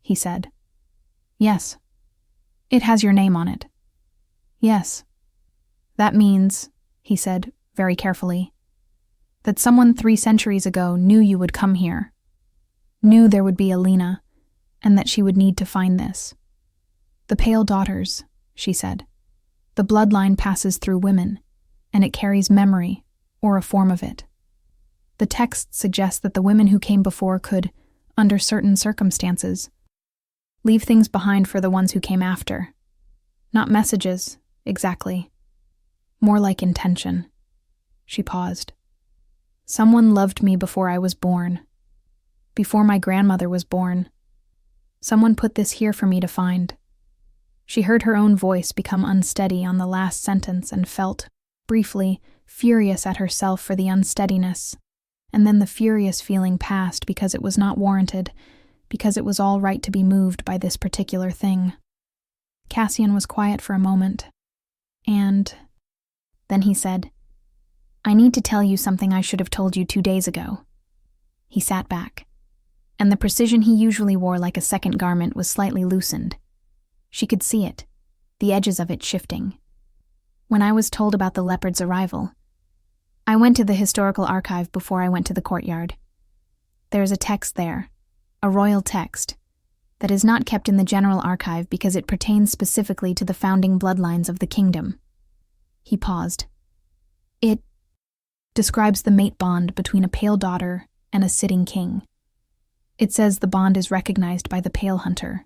he said. "Yes." "It has your name on it." "Yes." "That means," he said, very carefully, "that someone 3 centuries ago knew you would come here, knew there would be a Lena, and that she would need to find this. "The pale daughters," she said. "The bloodline passes through women, and it carries memory, or a form of it. The text suggests that the women who came before could, under certain circumstances, leave things behind for the ones who came after. Not messages, exactly. More like intention." She paused. "Someone loved me before I was born. Before my grandmother was born. Someone put this here for me to find." She heard her own voice become unsteady on the last sentence and felt, briefly, furious at herself for the unsteadiness. And then the furious feeling passed because it was not warranted, because it was all right to be moved by this particular thing. Cassian was quiet for a moment. And then he said, "I need to tell you something I should have told you 2 days ago." He sat back, and the precision he usually wore like a second garment was slightly loosened. She could see it, the edges of it shifting. "When I was told about the Leopard's arrival, I went to the historical archive before I went to the courtyard. There is a text there, a royal text, that is not kept in the general archive because it pertains specifically to the founding bloodlines of the kingdom." He paused. "It describes the mate bond between a pale daughter and a sitting king. It says the bond is recognized by the pale hunter,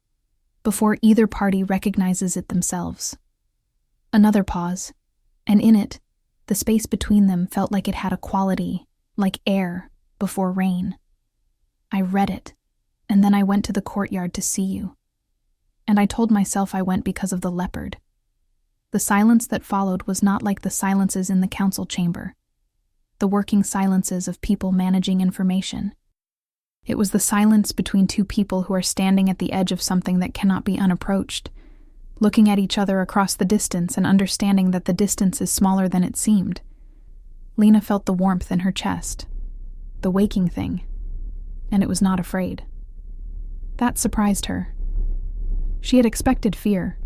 before either party recognizes it themselves." Another pause, and in it, the space between them felt like it had a quality, like air before rain. "I read it, and then I went to the courtyard to see you. And I told myself I went because of the Leopard." The silence that followed was not like the silences in the council chamber, the working silences of people managing information. It was the silence between two people who are standing at the edge of something that cannot be unapproached, looking at each other across the distance and understanding that the distance is smaller than it seemed. Lena felt the warmth in her chest, the waking thing, and it was not afraid. That surprised her. She had expected fear,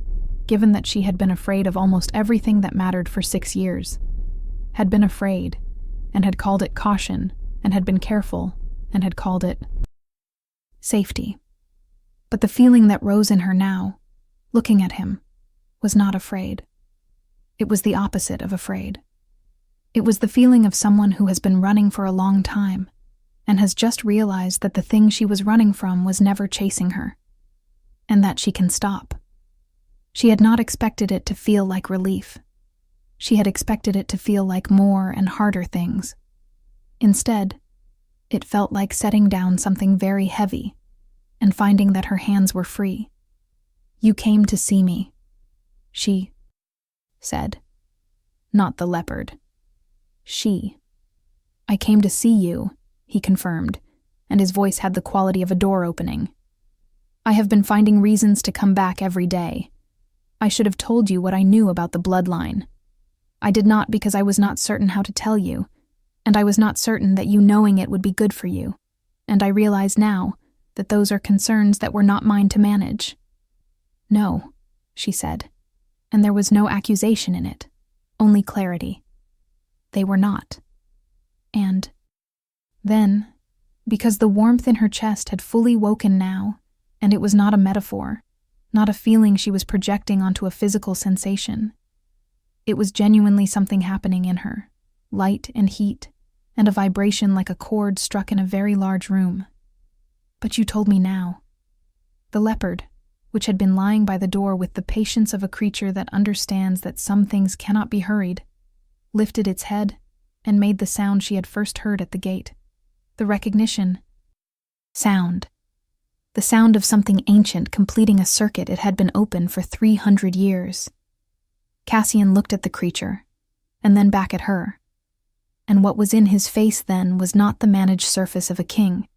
given that she had been afraid of almost everything that mattered for 6 years, had been afraid, and had called it caution, and had been careful, and had called it safety. But the feeling that rose in her now, looking at him, was not afraid. It was the opposite of afraid. It was the feeling of someone who has been running for a long time and has just realized that the thing she was running from was never chasing her, and that she can stop. She had not expected it to feel like relief. She had expected it to feel like more and harder things. Instead, it felt like setting down something very heavy and finding that her hands were free. "You came to see me," she said. Not the Leopard. She. "I came to see you," he confirmed, and his voice had the quality of a door opening. "I have been finding reasons to come back every day. I should have told you what I knew about the bloodline. I did not because I was not certain how to tell you, and I was not certain that you knowing it would be good for you, and I realize now that those are concerns that were not mine to manage." "No," she said, and there was no accusation in it, only clarity. They were not. And then, because the warmth in her chest had fully woken now, and it was not a metaphor, not a feeling she was projecting onto a physical sensation. It was genuinely something happening in her, light and heat, and a vibration like a chord struck in a very large room. "But you told me now." The Leopard, which had been lying by the door with the patience of a creature that understands that some things cannot be hurried, lifted its head and made the sound she had first heard at the gate. The recognition. Sound. The sound of something ancient completing a circuit it had been open for 300 years. Cassian looked at the creature, and then back at her. And what was in his face then was not the managed surface of a king,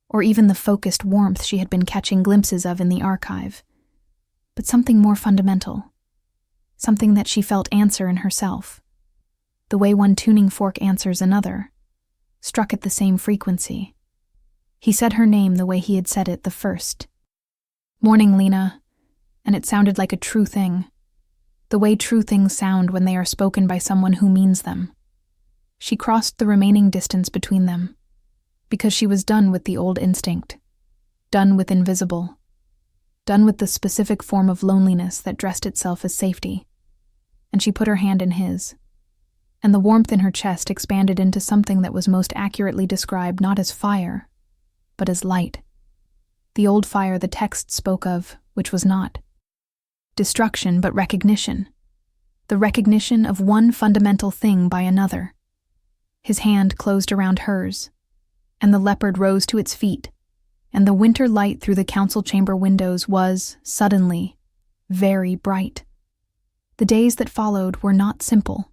or even the focused warmth she had been catching glimpses of in the archive, but something more fundamental, something that she felt answer in herself. The way one tuning fork answers another, struck at the same frequency. He said her name the way he had said it the first. "Morning, Lena," and it sounded like a true thing, the way true things sound when they are spoken by someone who means them. She crossed the remaining distance between them, because she was done with the old instinct, done with invisible. done with the specific form of loneliness that dressed itself as safety. And she put her hand in his, and the warmth in her chest expanded into something that was most accurately described not as fire, but as light. The old fire the text spoke of, which was not destruction but recognition. The recognition of one fundamental thing by another. His hand closed around hers, and the leopard rose to its feet, and the winter light through the council chamber windows was, suddenly, very bright. The days that followed were not simple.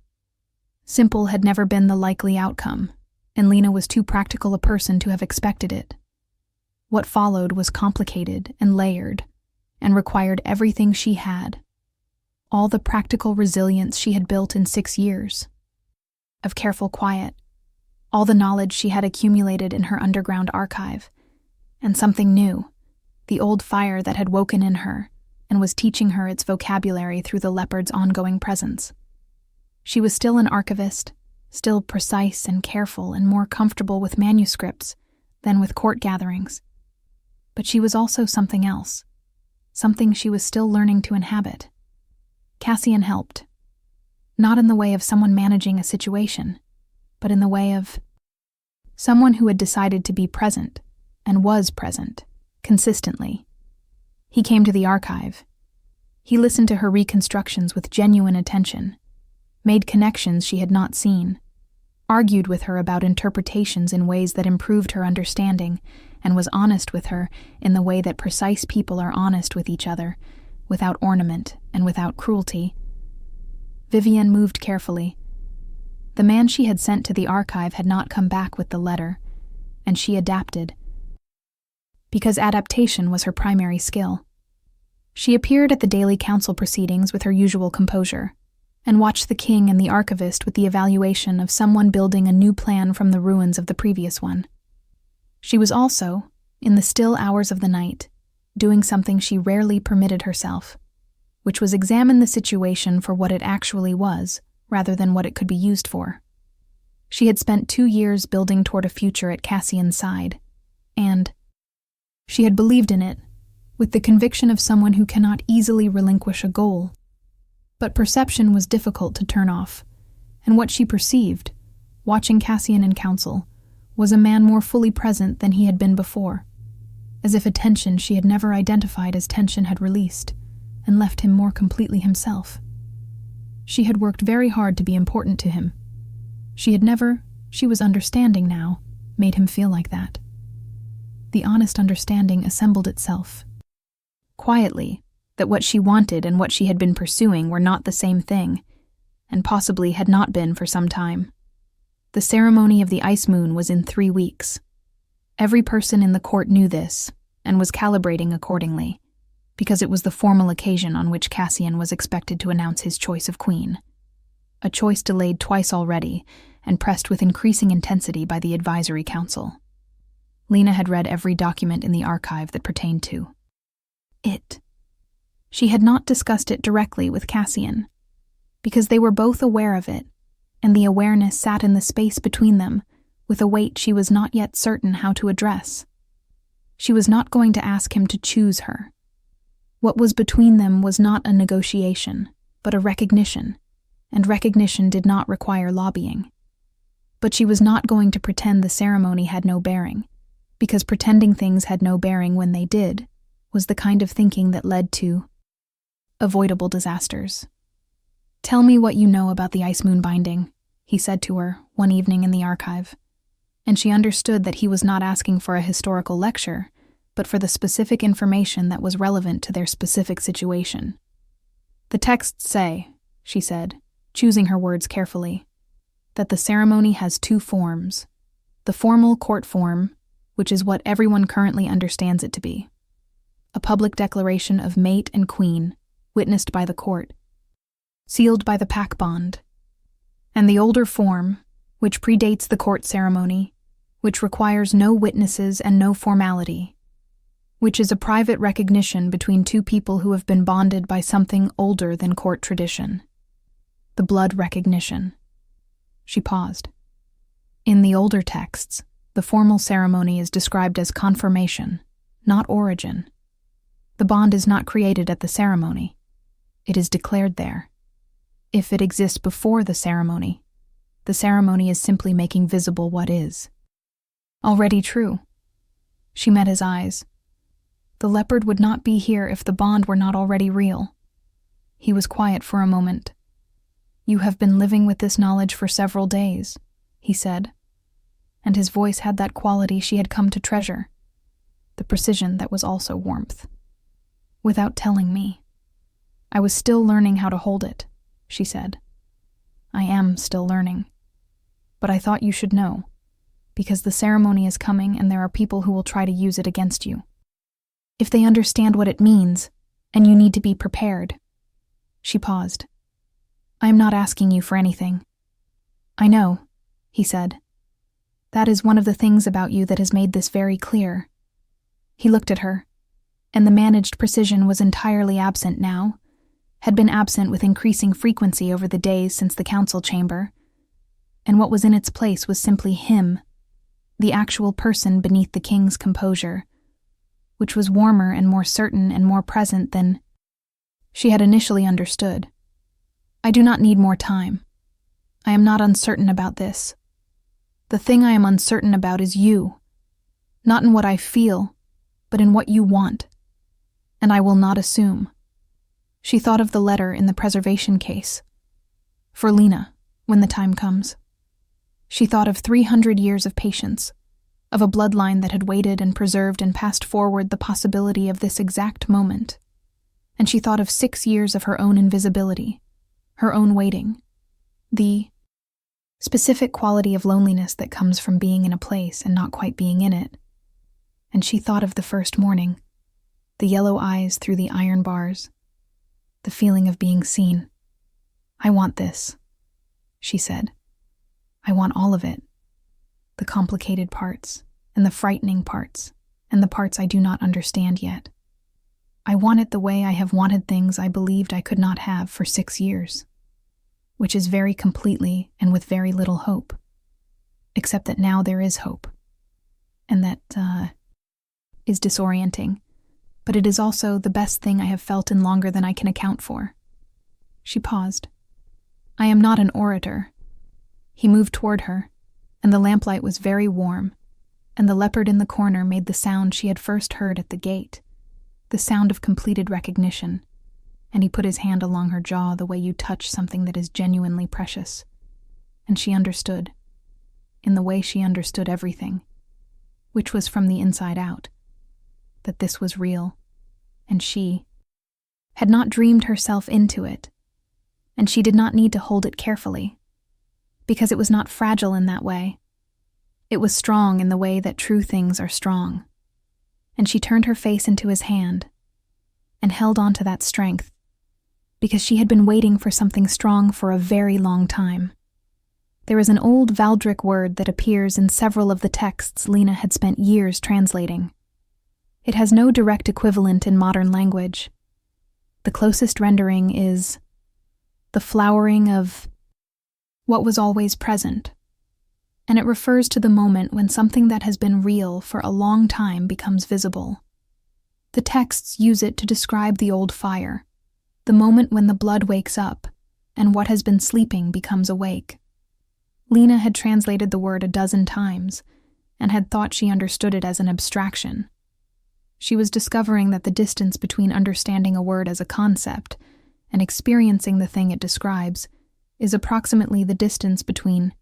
Simple had never been the likely outcome, and Lena was too practical a person to have expected it. What followed was complicated and layered, and required everything she had. All the practical resilience she had built in 6 years. Of careful quiet, all the knowledge she had accumulated in her underground archive, and something new, the old fire that had woken in her and was teaching her its vocabulary through the leopard's ongoing presence. She was still an archivist, still precise and careful and more comfortable with manuscripts than with court gatherings. But she was also something else, something she was still learning to inhabit. Cassian helped, not in the way of someone managing a situation, but in the way of someone who had decided to be present, and was present, consistently. He came to the archive. He listened to her reconstructions with genuine attention, made connections she had not seen, argued with her about interpretations in ways that improved her understanding, and was honest with her in the way that precise people are honest with each other, without ornament and without cruelty. Vivienne moved carefully. The man she had sent to the archive had not come back with the letter, and she adapted, because adaptation was her primary skill. She appeared at the daily council proceedings with her usual composure, and watched the king and the archivist with the evaluation of someone building a new plan from the ruins of the previous one. She was also, in the still hours of the night, doing something she rarely permitted herself, which was examine the situation for what it actually was, rather than what it could be used for. She had spent 2 years building toward a future at Cassian's side, and she had believed in it, with the conviction of someone who cannot easily relinquish a goal. But perception was difficult to turn off, and what she perceived, watching Cassian in council, was a man more fully present than he had been before, as if a tension she had never identified as tension had released, and left him more completely himself. She had worked very hard to be important to him. She was understanding now, made him feel like that. The honest understanding assembled itself. Quietly, that what she wanted and what she had been pursuing were not the same thing, and possibly had not been for some time. The ceremony of the ice moon was in 3 weeks. Every person in the court knew this, and was calibrating accordingly, because it was the formal occasion on which Cassian was expected to announce his choice of queen. A choice delayed twice already, and pressed with increasing intensity by the advisory council. Lena had read every document in the archive that pertained to it. She had not discussed it directly with Cassian, because they were both aware of it, and the awareness sat in the space between them, with a weight she was not yet certain how to address. She was not going to ask him to choose her. What was between them was not a negotiation, but a recognition, and recognition did not require lobbying. But she was not going to pretend the ceremony had no bearing, because pretending things had no bearing when they did was the kind of thinking that led to avoidable disasters. "Tell me what you know about the ice moon binding," he said to her one evening in the archive, and she understood that he was not asking for a historical lecture, but for the specific information that was relevant to their specific situation. "The texts say," she said, choosing her words carefully, "that the ceremony has 2 forms. The formal court form, which is what everyone currently understands it to be. A public declaration of mate and queen, witnessed by the court, sealed by the pack bond. And the older form, which predates the court ceremony, which requires no witnesses and no formality, which is a private recognition between 2 people who have been bonded by something older than court tradition. The blood recognition." She paused. "In the older texts, the formal ceremony is described as confirmation, not origin. The bond is not created at the ceremony. It is declared there. If it exists before the ceremony is simply making visible what is. Already true. She met his eyes. The leopard would not be here if the bond were not already real. He was quiet for a moment. "You have been living with this knowledge for several days," he said, and his voice had that quality she had come to treasure, the precision that was also warmth. "Without telling me. I was still learning how to hold it," she said. "I am still learning. But I thought you should know, because the ceremony is coming and there are people who will try to use it against you. If they understand what it means, and you need to be prepared." She paused. "I am not asking you for anything." "I know," he said. "That is one of the things about you that has made this very clear." He looked at her, and the managed precision was entirely absent now, had been absent with increasing frequency over the days since the council chamber, and what was in its place was simply him, the actual person beneath the king's composure, which was warmer and more certain and more present than she had initially understood. "I do not need more time. I am not uncertain about this. The thing I am uncertain about is you, not in what I feel, but in what you want, and I will not assume." She thought of the letter in the preservation case. For Lena, when the time comes. She thought of 300 years of patience, of a bloodline that had waited and preserved and passed forward the possibility of this exact moment. And she thought of 6 years of her own invisibility, her own waiting, the specific quality of loneliness that comes from being in a place and not quite being in it. And she thought of the first morning, the yellow eyes through the iron bars, the feeling of being seen. "I want this," she said. "I want all of it. The complicated parts, and the frightening parts, and the parts I do not understand yet. I want it the way I have wanted things I believed I could not have for 6 years, which is very completely and with very little hope, except that now there is hope, and that, is disorienting, but it is also the best thing I have felt in longer than I can account for." She paused. "I am not an orator." He moved toward her, and the lamplight was very warm, and the leopard in the corner made the sound she had first heard at the gate, the sound of completed recognition, and he put his hand along her jaw the way you touch something that is genuinely precious. And she understood, in the way she understood everything, which was from the inside out, that this was real, and she had not dreamed herself into it, and she did not need to hold it carefully, because it was not fragile in that way. It was strong in the way that true things are strong, and she turned her face into his hand and held on to that strength, because she had been waiting for something strong for a very long time. There is an old Valdric word that appears in several of the texts Lena had spent years translating. It has no direct equivalent in modern language. The closest rendering is the flowering of what was always present, and it refers to the moment when something that has been real for a long time becomes visible. The texts use it to describe the old fire, the moment when the blood wakes up and what has been sleeping becomes awake. Lena had translated the word a dozen times and had thought she understood it as an abstraction. She was discovering that the distance between understanding a word as a concept and experiencing the thing it describes is approximately the distance between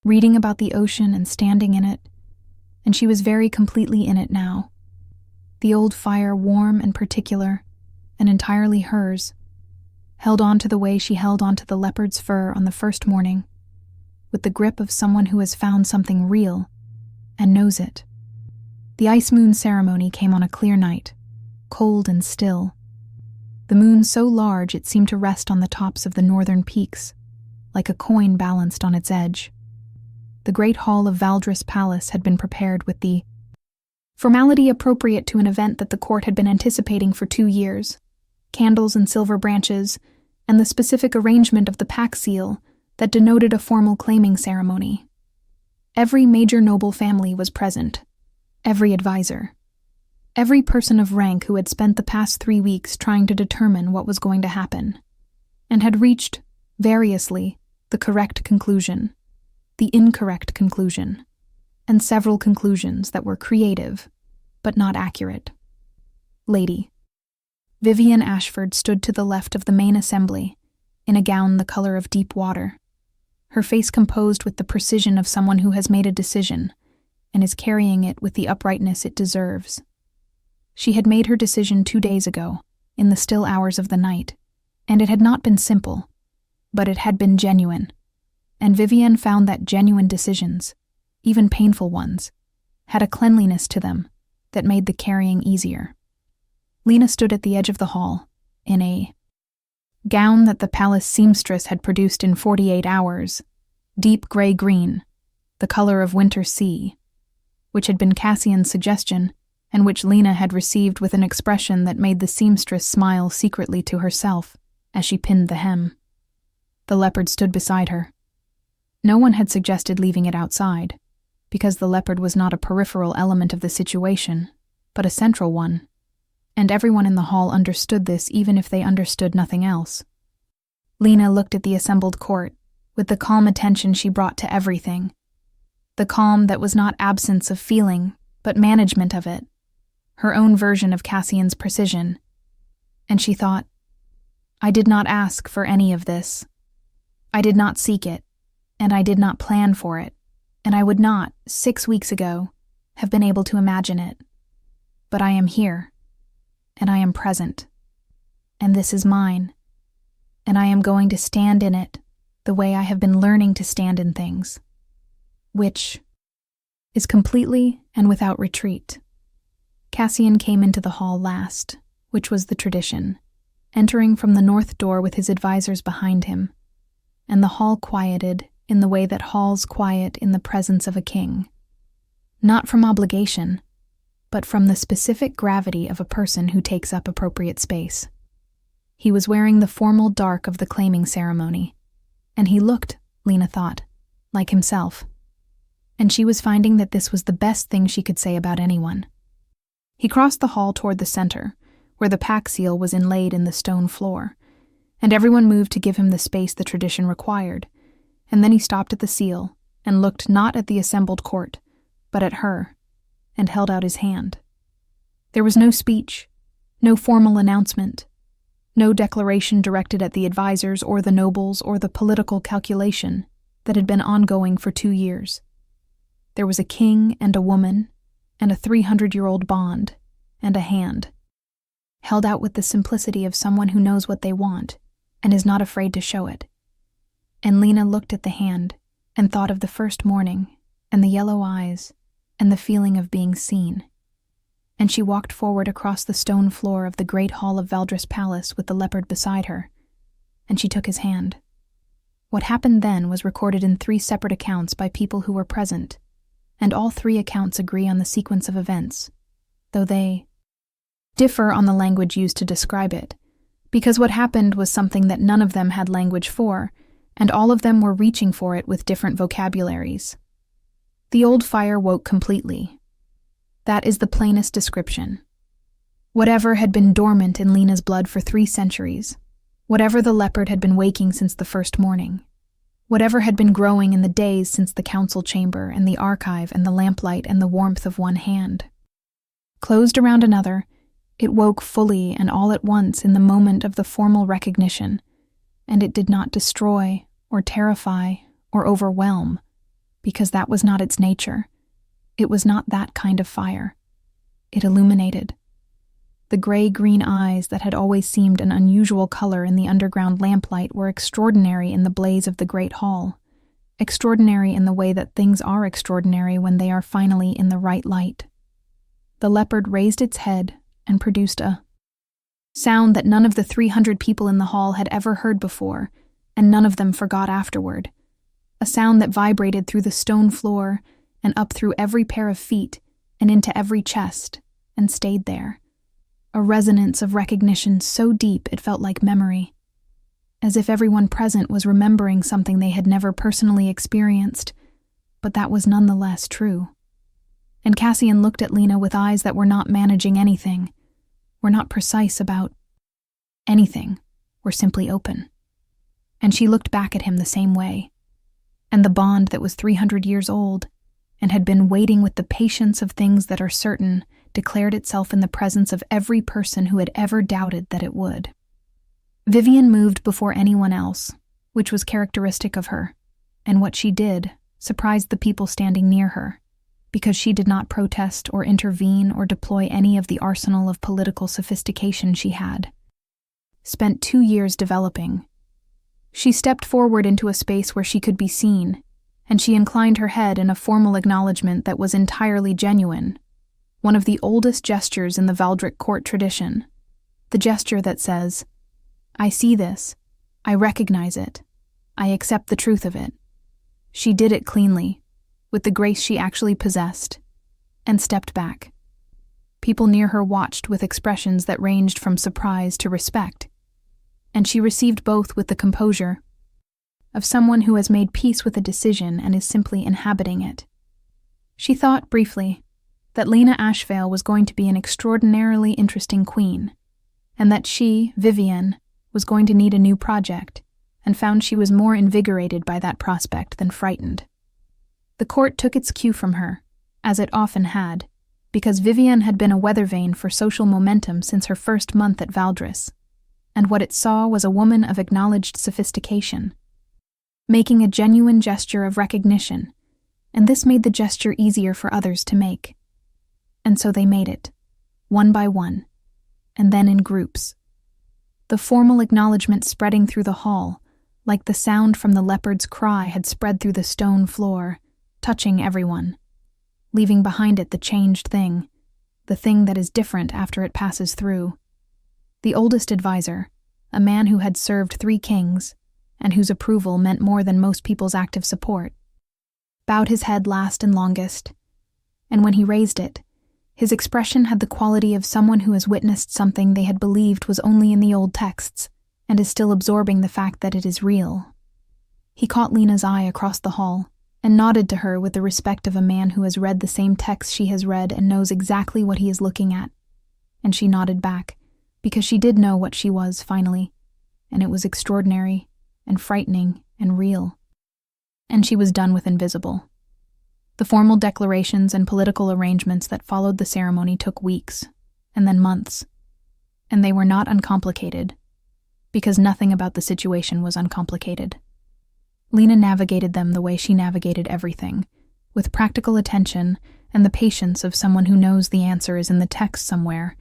reading about the ocean and standing in it, and she was very completely in it now. The old fire, warm and particular, and entirely hers, held on to the way she held on to the leopard's fur on the first morning, with the grip of someone who has found something real and knows it. The ice moon ceremony came on a clear night, cold and still. The moon so large it seemed to rest on the tops of the northern peaks, like a coin balanced on its edge. The great hall of Valdris Palace had been prepared with the formality appropriate to an event that the court had been anticipating for 2 years, candles and silver branches, and the specific arrangement of the pack seal that denoted a formal claiming ceremony. Every major noble family was present, every advisor, Every person of rank who had spent the past 3 weeks trying to determine what was going to happen, and had reached, variously, the correct conclusion, the incorrect conclusion, and several conclusions that were creative, but not accurate. Lady Vivian Ashford stood to the left of the main assembly, in a gown the color of deep water, her face composed with the precision of someone who has made a decision and is carrying it with the uprightness it deserves. She had made her decision 2 days ago, in the still hours of the night, and it had not been simple, but it had been genuine, and Vivian found that genuine decisions, even painful ones, had a cleanliness to them that made the carrying easier. Lena stood at the edge of the hall, in a gown that the palace seamstress had produced in 48 hours, deep gray-green, the color of winter sea, which had been Cassian's suggestion, and which Lena had received with an expression that made the seamstress smile secretly to herself as she pinned the hem. The leopard stood beside her. No one had suggested leaving it outside, because the leopard was not a peripheral element of the situation, but a central one, and everyone in the hall understood this even if they understood nothing else. Lena looked at the assembled court with the calm attention she brought to everything, the calm that was not absence of feeling, but management of it, her own version of Cassian's precision, and she thought, I did not ask for any of this. I did not seek it, and I did not plan for it, and I would not, 6 weeks ago, have been able to imagine it. But I am here, and I am present, and this is mine, and I am going to stand in it the way I have been learning to stand in things, which is completely and without retreat. Cassian came into the hall last, which was the tradition, entering from the north door with his advisors behind him, and the hall quieted in the way that halls quiet in the presence of a king. Not from obligation, but from the specific gravity of a person who takes up appropriate space. He was wearing the formal dark of the claiming ceremony, and he looked, Lena thought, like himself. And she was finding that this was the best thing she could say about anyone. He crossed the hall toward the center, where the pack seal was inlaid in the stone floor, and everyone moved to give him the space the tradition required, and then he stopped at the seal and looked not at the assembled court, but at her, and held out his hand. There was no speech, no formal announcement, no declaration directed at the advisors or the nobles or the political calculation that had been ongoing for 2 years. There was a king and a woman, and a 300-year-old bond, and a hand, held out with the simplicity of someone who knows what they want and is not afraid to show it. And Lena looked at the hand and thought of the first morning, and the yellow eyes, and the feeling of being seen. And she walked forward across the stone floor of the great hall of Valdris Palace with the leopard beside her, and she took his hand. What happened then was recorded in 3 separate accounts by people who were present, and all 3 accounts agree on the sequence of events, though they differ on the language used to describe it, because what happened was something that none of them had language for, and all of them were reaching for it with different vocabularies. The old fire woke completely. That is the plainest description. Whatever had been dormant in Lena's blood for 3 centuries, whatever the leopard had been waking since the first morning, whatever had been growing in the days since the council chamber and the archive and the lamplight and the warmth of one hand. Closed around another, it woke fully and all at once in the moment of the formal recognition, and it did not destroy or terrify or overwhelm, because that was not its nature. It was not that kind of fire. It illuminated. The gray-green eyes that had always seemed an unusual color in the underground lamplight were extraordinary in the blaze of the great hall, extraordinary in the way that things are extraordinary when they are finally in the right light. The leopard raised its head and produced a sound that none of the 300 people in the hall had ever heard before, and none of them forgot afterward. A sound that vibrated through the stone floor and up through every pair of feet and into every chest, and stayed there. A resonance of recognition so deep it felt like memory, as if everyone present was remembering something they had never personally experienced, but that was nonetheless true. And Cassian looked at Lena with eyes that were not managing anything, were not precise about anything, were simply open. And she looked back at him the same way. And the bond that was 300 years old, and had been waiting with the patience of things that are certain, declared itself in the presence of every person who had ever doubted that it would. Vivian moved before anyone else, which was characteristic of her, and what she did surprised the people standing near her, because she did not protest or intervene or deploy any of the arsenal of political sophistication she had spent 2 years developing. She stepped forward into a space where she could be seen, and she inclined her head in a formal acknowledgement that was entirely genuine, one of the oldest gestures in the Valdric court tradition, the gesture that says, "I see this, I recognize it, I accept the truth of it." She did it cleanly, with the grace she actually possessed, and stepped back. People near her watched with expressions that ranged from surprise to respect, and she received both with the composure of someone who has made peace with a decision and is simply inhabiting it. She thought, briefly, that Lena Ashvale was going to be an extraordinarily interesting queen, and that she, Vivian, was going to need a new project, and found she was more invigorated by that prospect than frightened. The court took its cue from her, as it often had, because Vivian had been a weather vane for social momentum since her first month at Valdris, and what it saw was a woman of acknowledged sophistication, making a genuine gesture of recognition, and this made the gesture easier for others to make. And so they made it, one by one, and then in groups. The formal acknowledgement spreading through the hall, like the sound from the leopard's cry had spread through the stone floor, touching everyone, leaving behind it the changed thing, the thing that is different after it passes through. The oldest advisor, a man who had served 3 kings, and whose approval meant more than most people's active support, bowed his head last and longest, and when he raised it, his expression had the quality of someone who has witnessed something they had believed was only in the old texts, and is still absorbing the fact that it is real. He caught Lena's eye across the hall, and nodded to her with the respect of a man who has read the same text she has read and knows exactly what he is looking at. And she nodded back, because she did know what she was, finally, and it was extraordinary, and frightening, and real. And she was done with invisible. The formal declarations and political arrangements that followed the ceremony took weeks, and then months, and they were not uncomplicated, because nothing about the situation was uncomplicated. Lena navigated them the way she navigated everything, with practical attention and the patience of someone who knows the answer is in the text somewhere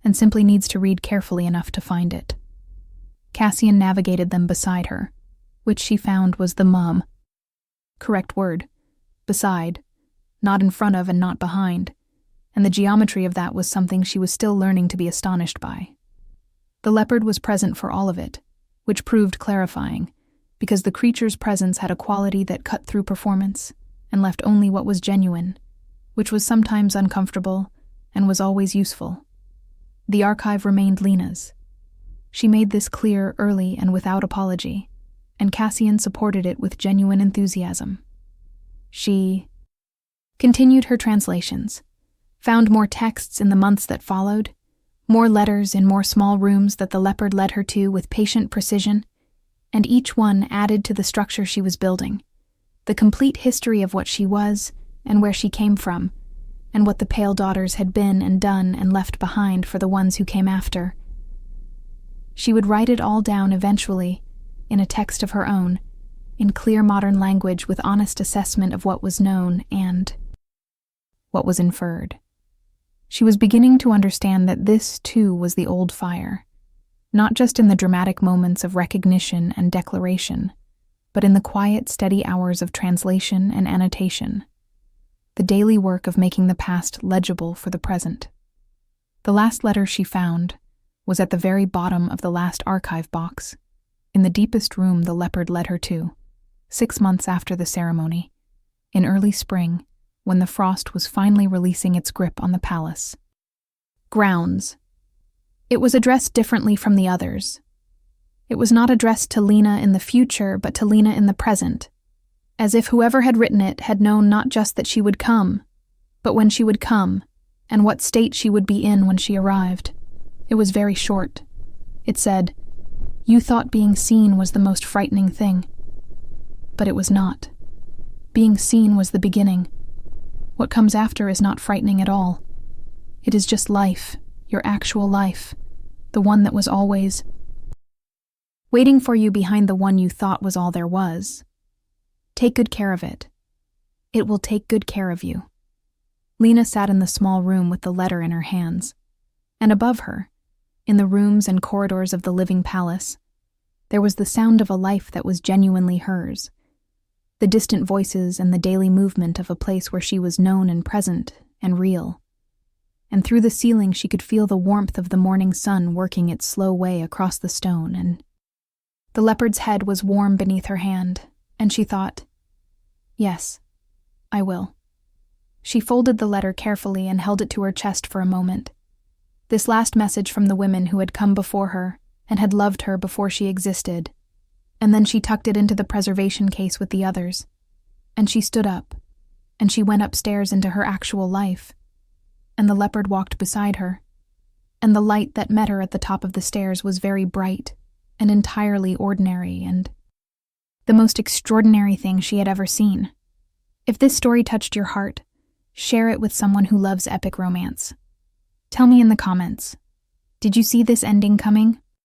and simply needs to read carefully enough to find it. Cassian navigated them beside her, which she found was the correct word, beside, not in front of and not behind, and the geometry of that was something she was still learning to be astonished by. The leopard was present for all of it, which proved clarifying, because the creature's presence had a quality that cut through performance and left only what was genuine, which was sometimes uncomfortable and was always useful. The archive remained Lena's. She made this clear early and without apology, and Cassian supported it with genuine enthusiasm. She continued her translations, found more texts in the months that followed, more letters in more small rooms that the leopard led her to with patient precision, and each one added to the structure she was building, the complete history of what she was and where she came from, and what the Pale Daughters had been and done and left behind for the ones who came after. She would write it all down eventually, in a text of her own, in clear modern language with honest assessment of what was known and what was inferred. She was beginning to understand that this, too, was the old fire, not just in the dramatic moments of recognition and declaration, but in the quiet, steady hours of translation and annotation, the daily work of making the past legible for the present. The last letter she found was at the very bottom of the last archive box, in the deepest room the leopard led her to, 6 months after the ceremony, in early spring, when the frost was finally releasing its grip on the palace. Grounds. It was addressed differently from the others. It was not addressed to Lena in the future, but to Lena in the present, as if whoever had written it had known not just that she would come, but when she would come, and what state she would be in when she arrived. It was very short. It said, "You thought being seen was the most frightening thing." But it was not. Being seen was the beginning. What comes after is not frightening at all. It is just life, your actual life, the one that was always waiting for you behind the one you thought was all there was. Take good care of it. It will take good care of you. Lena sat in the small room with the letter in her hands, and above her, in the rooms and corridors of the living palace, there was the sound of a life that was genuinely hers, the distant voices and the daily movement of a place where she was known and present and real. And through the ceiling she could feel the warmth of the morning sun working its slow way across the stone, and the leopard's head was warm beneath her hand, and she thought, "Yes, I will." She folded the letter carefully and held it to her chest for a moment. This last message from the women who had come before her and had loved her before she existed, and then she tucked it into the preservation case with the others, and she stood up, and she went upstairs into her actual life, and the leopard walked beside her, and the light that met her at the top of the stairs was very bright and entirely ordinary and the most extraordinary thing she had ever seen. If this story touched your heart, share it with someone who loves epic romance. Tell me in the comments, did you see this ending coming?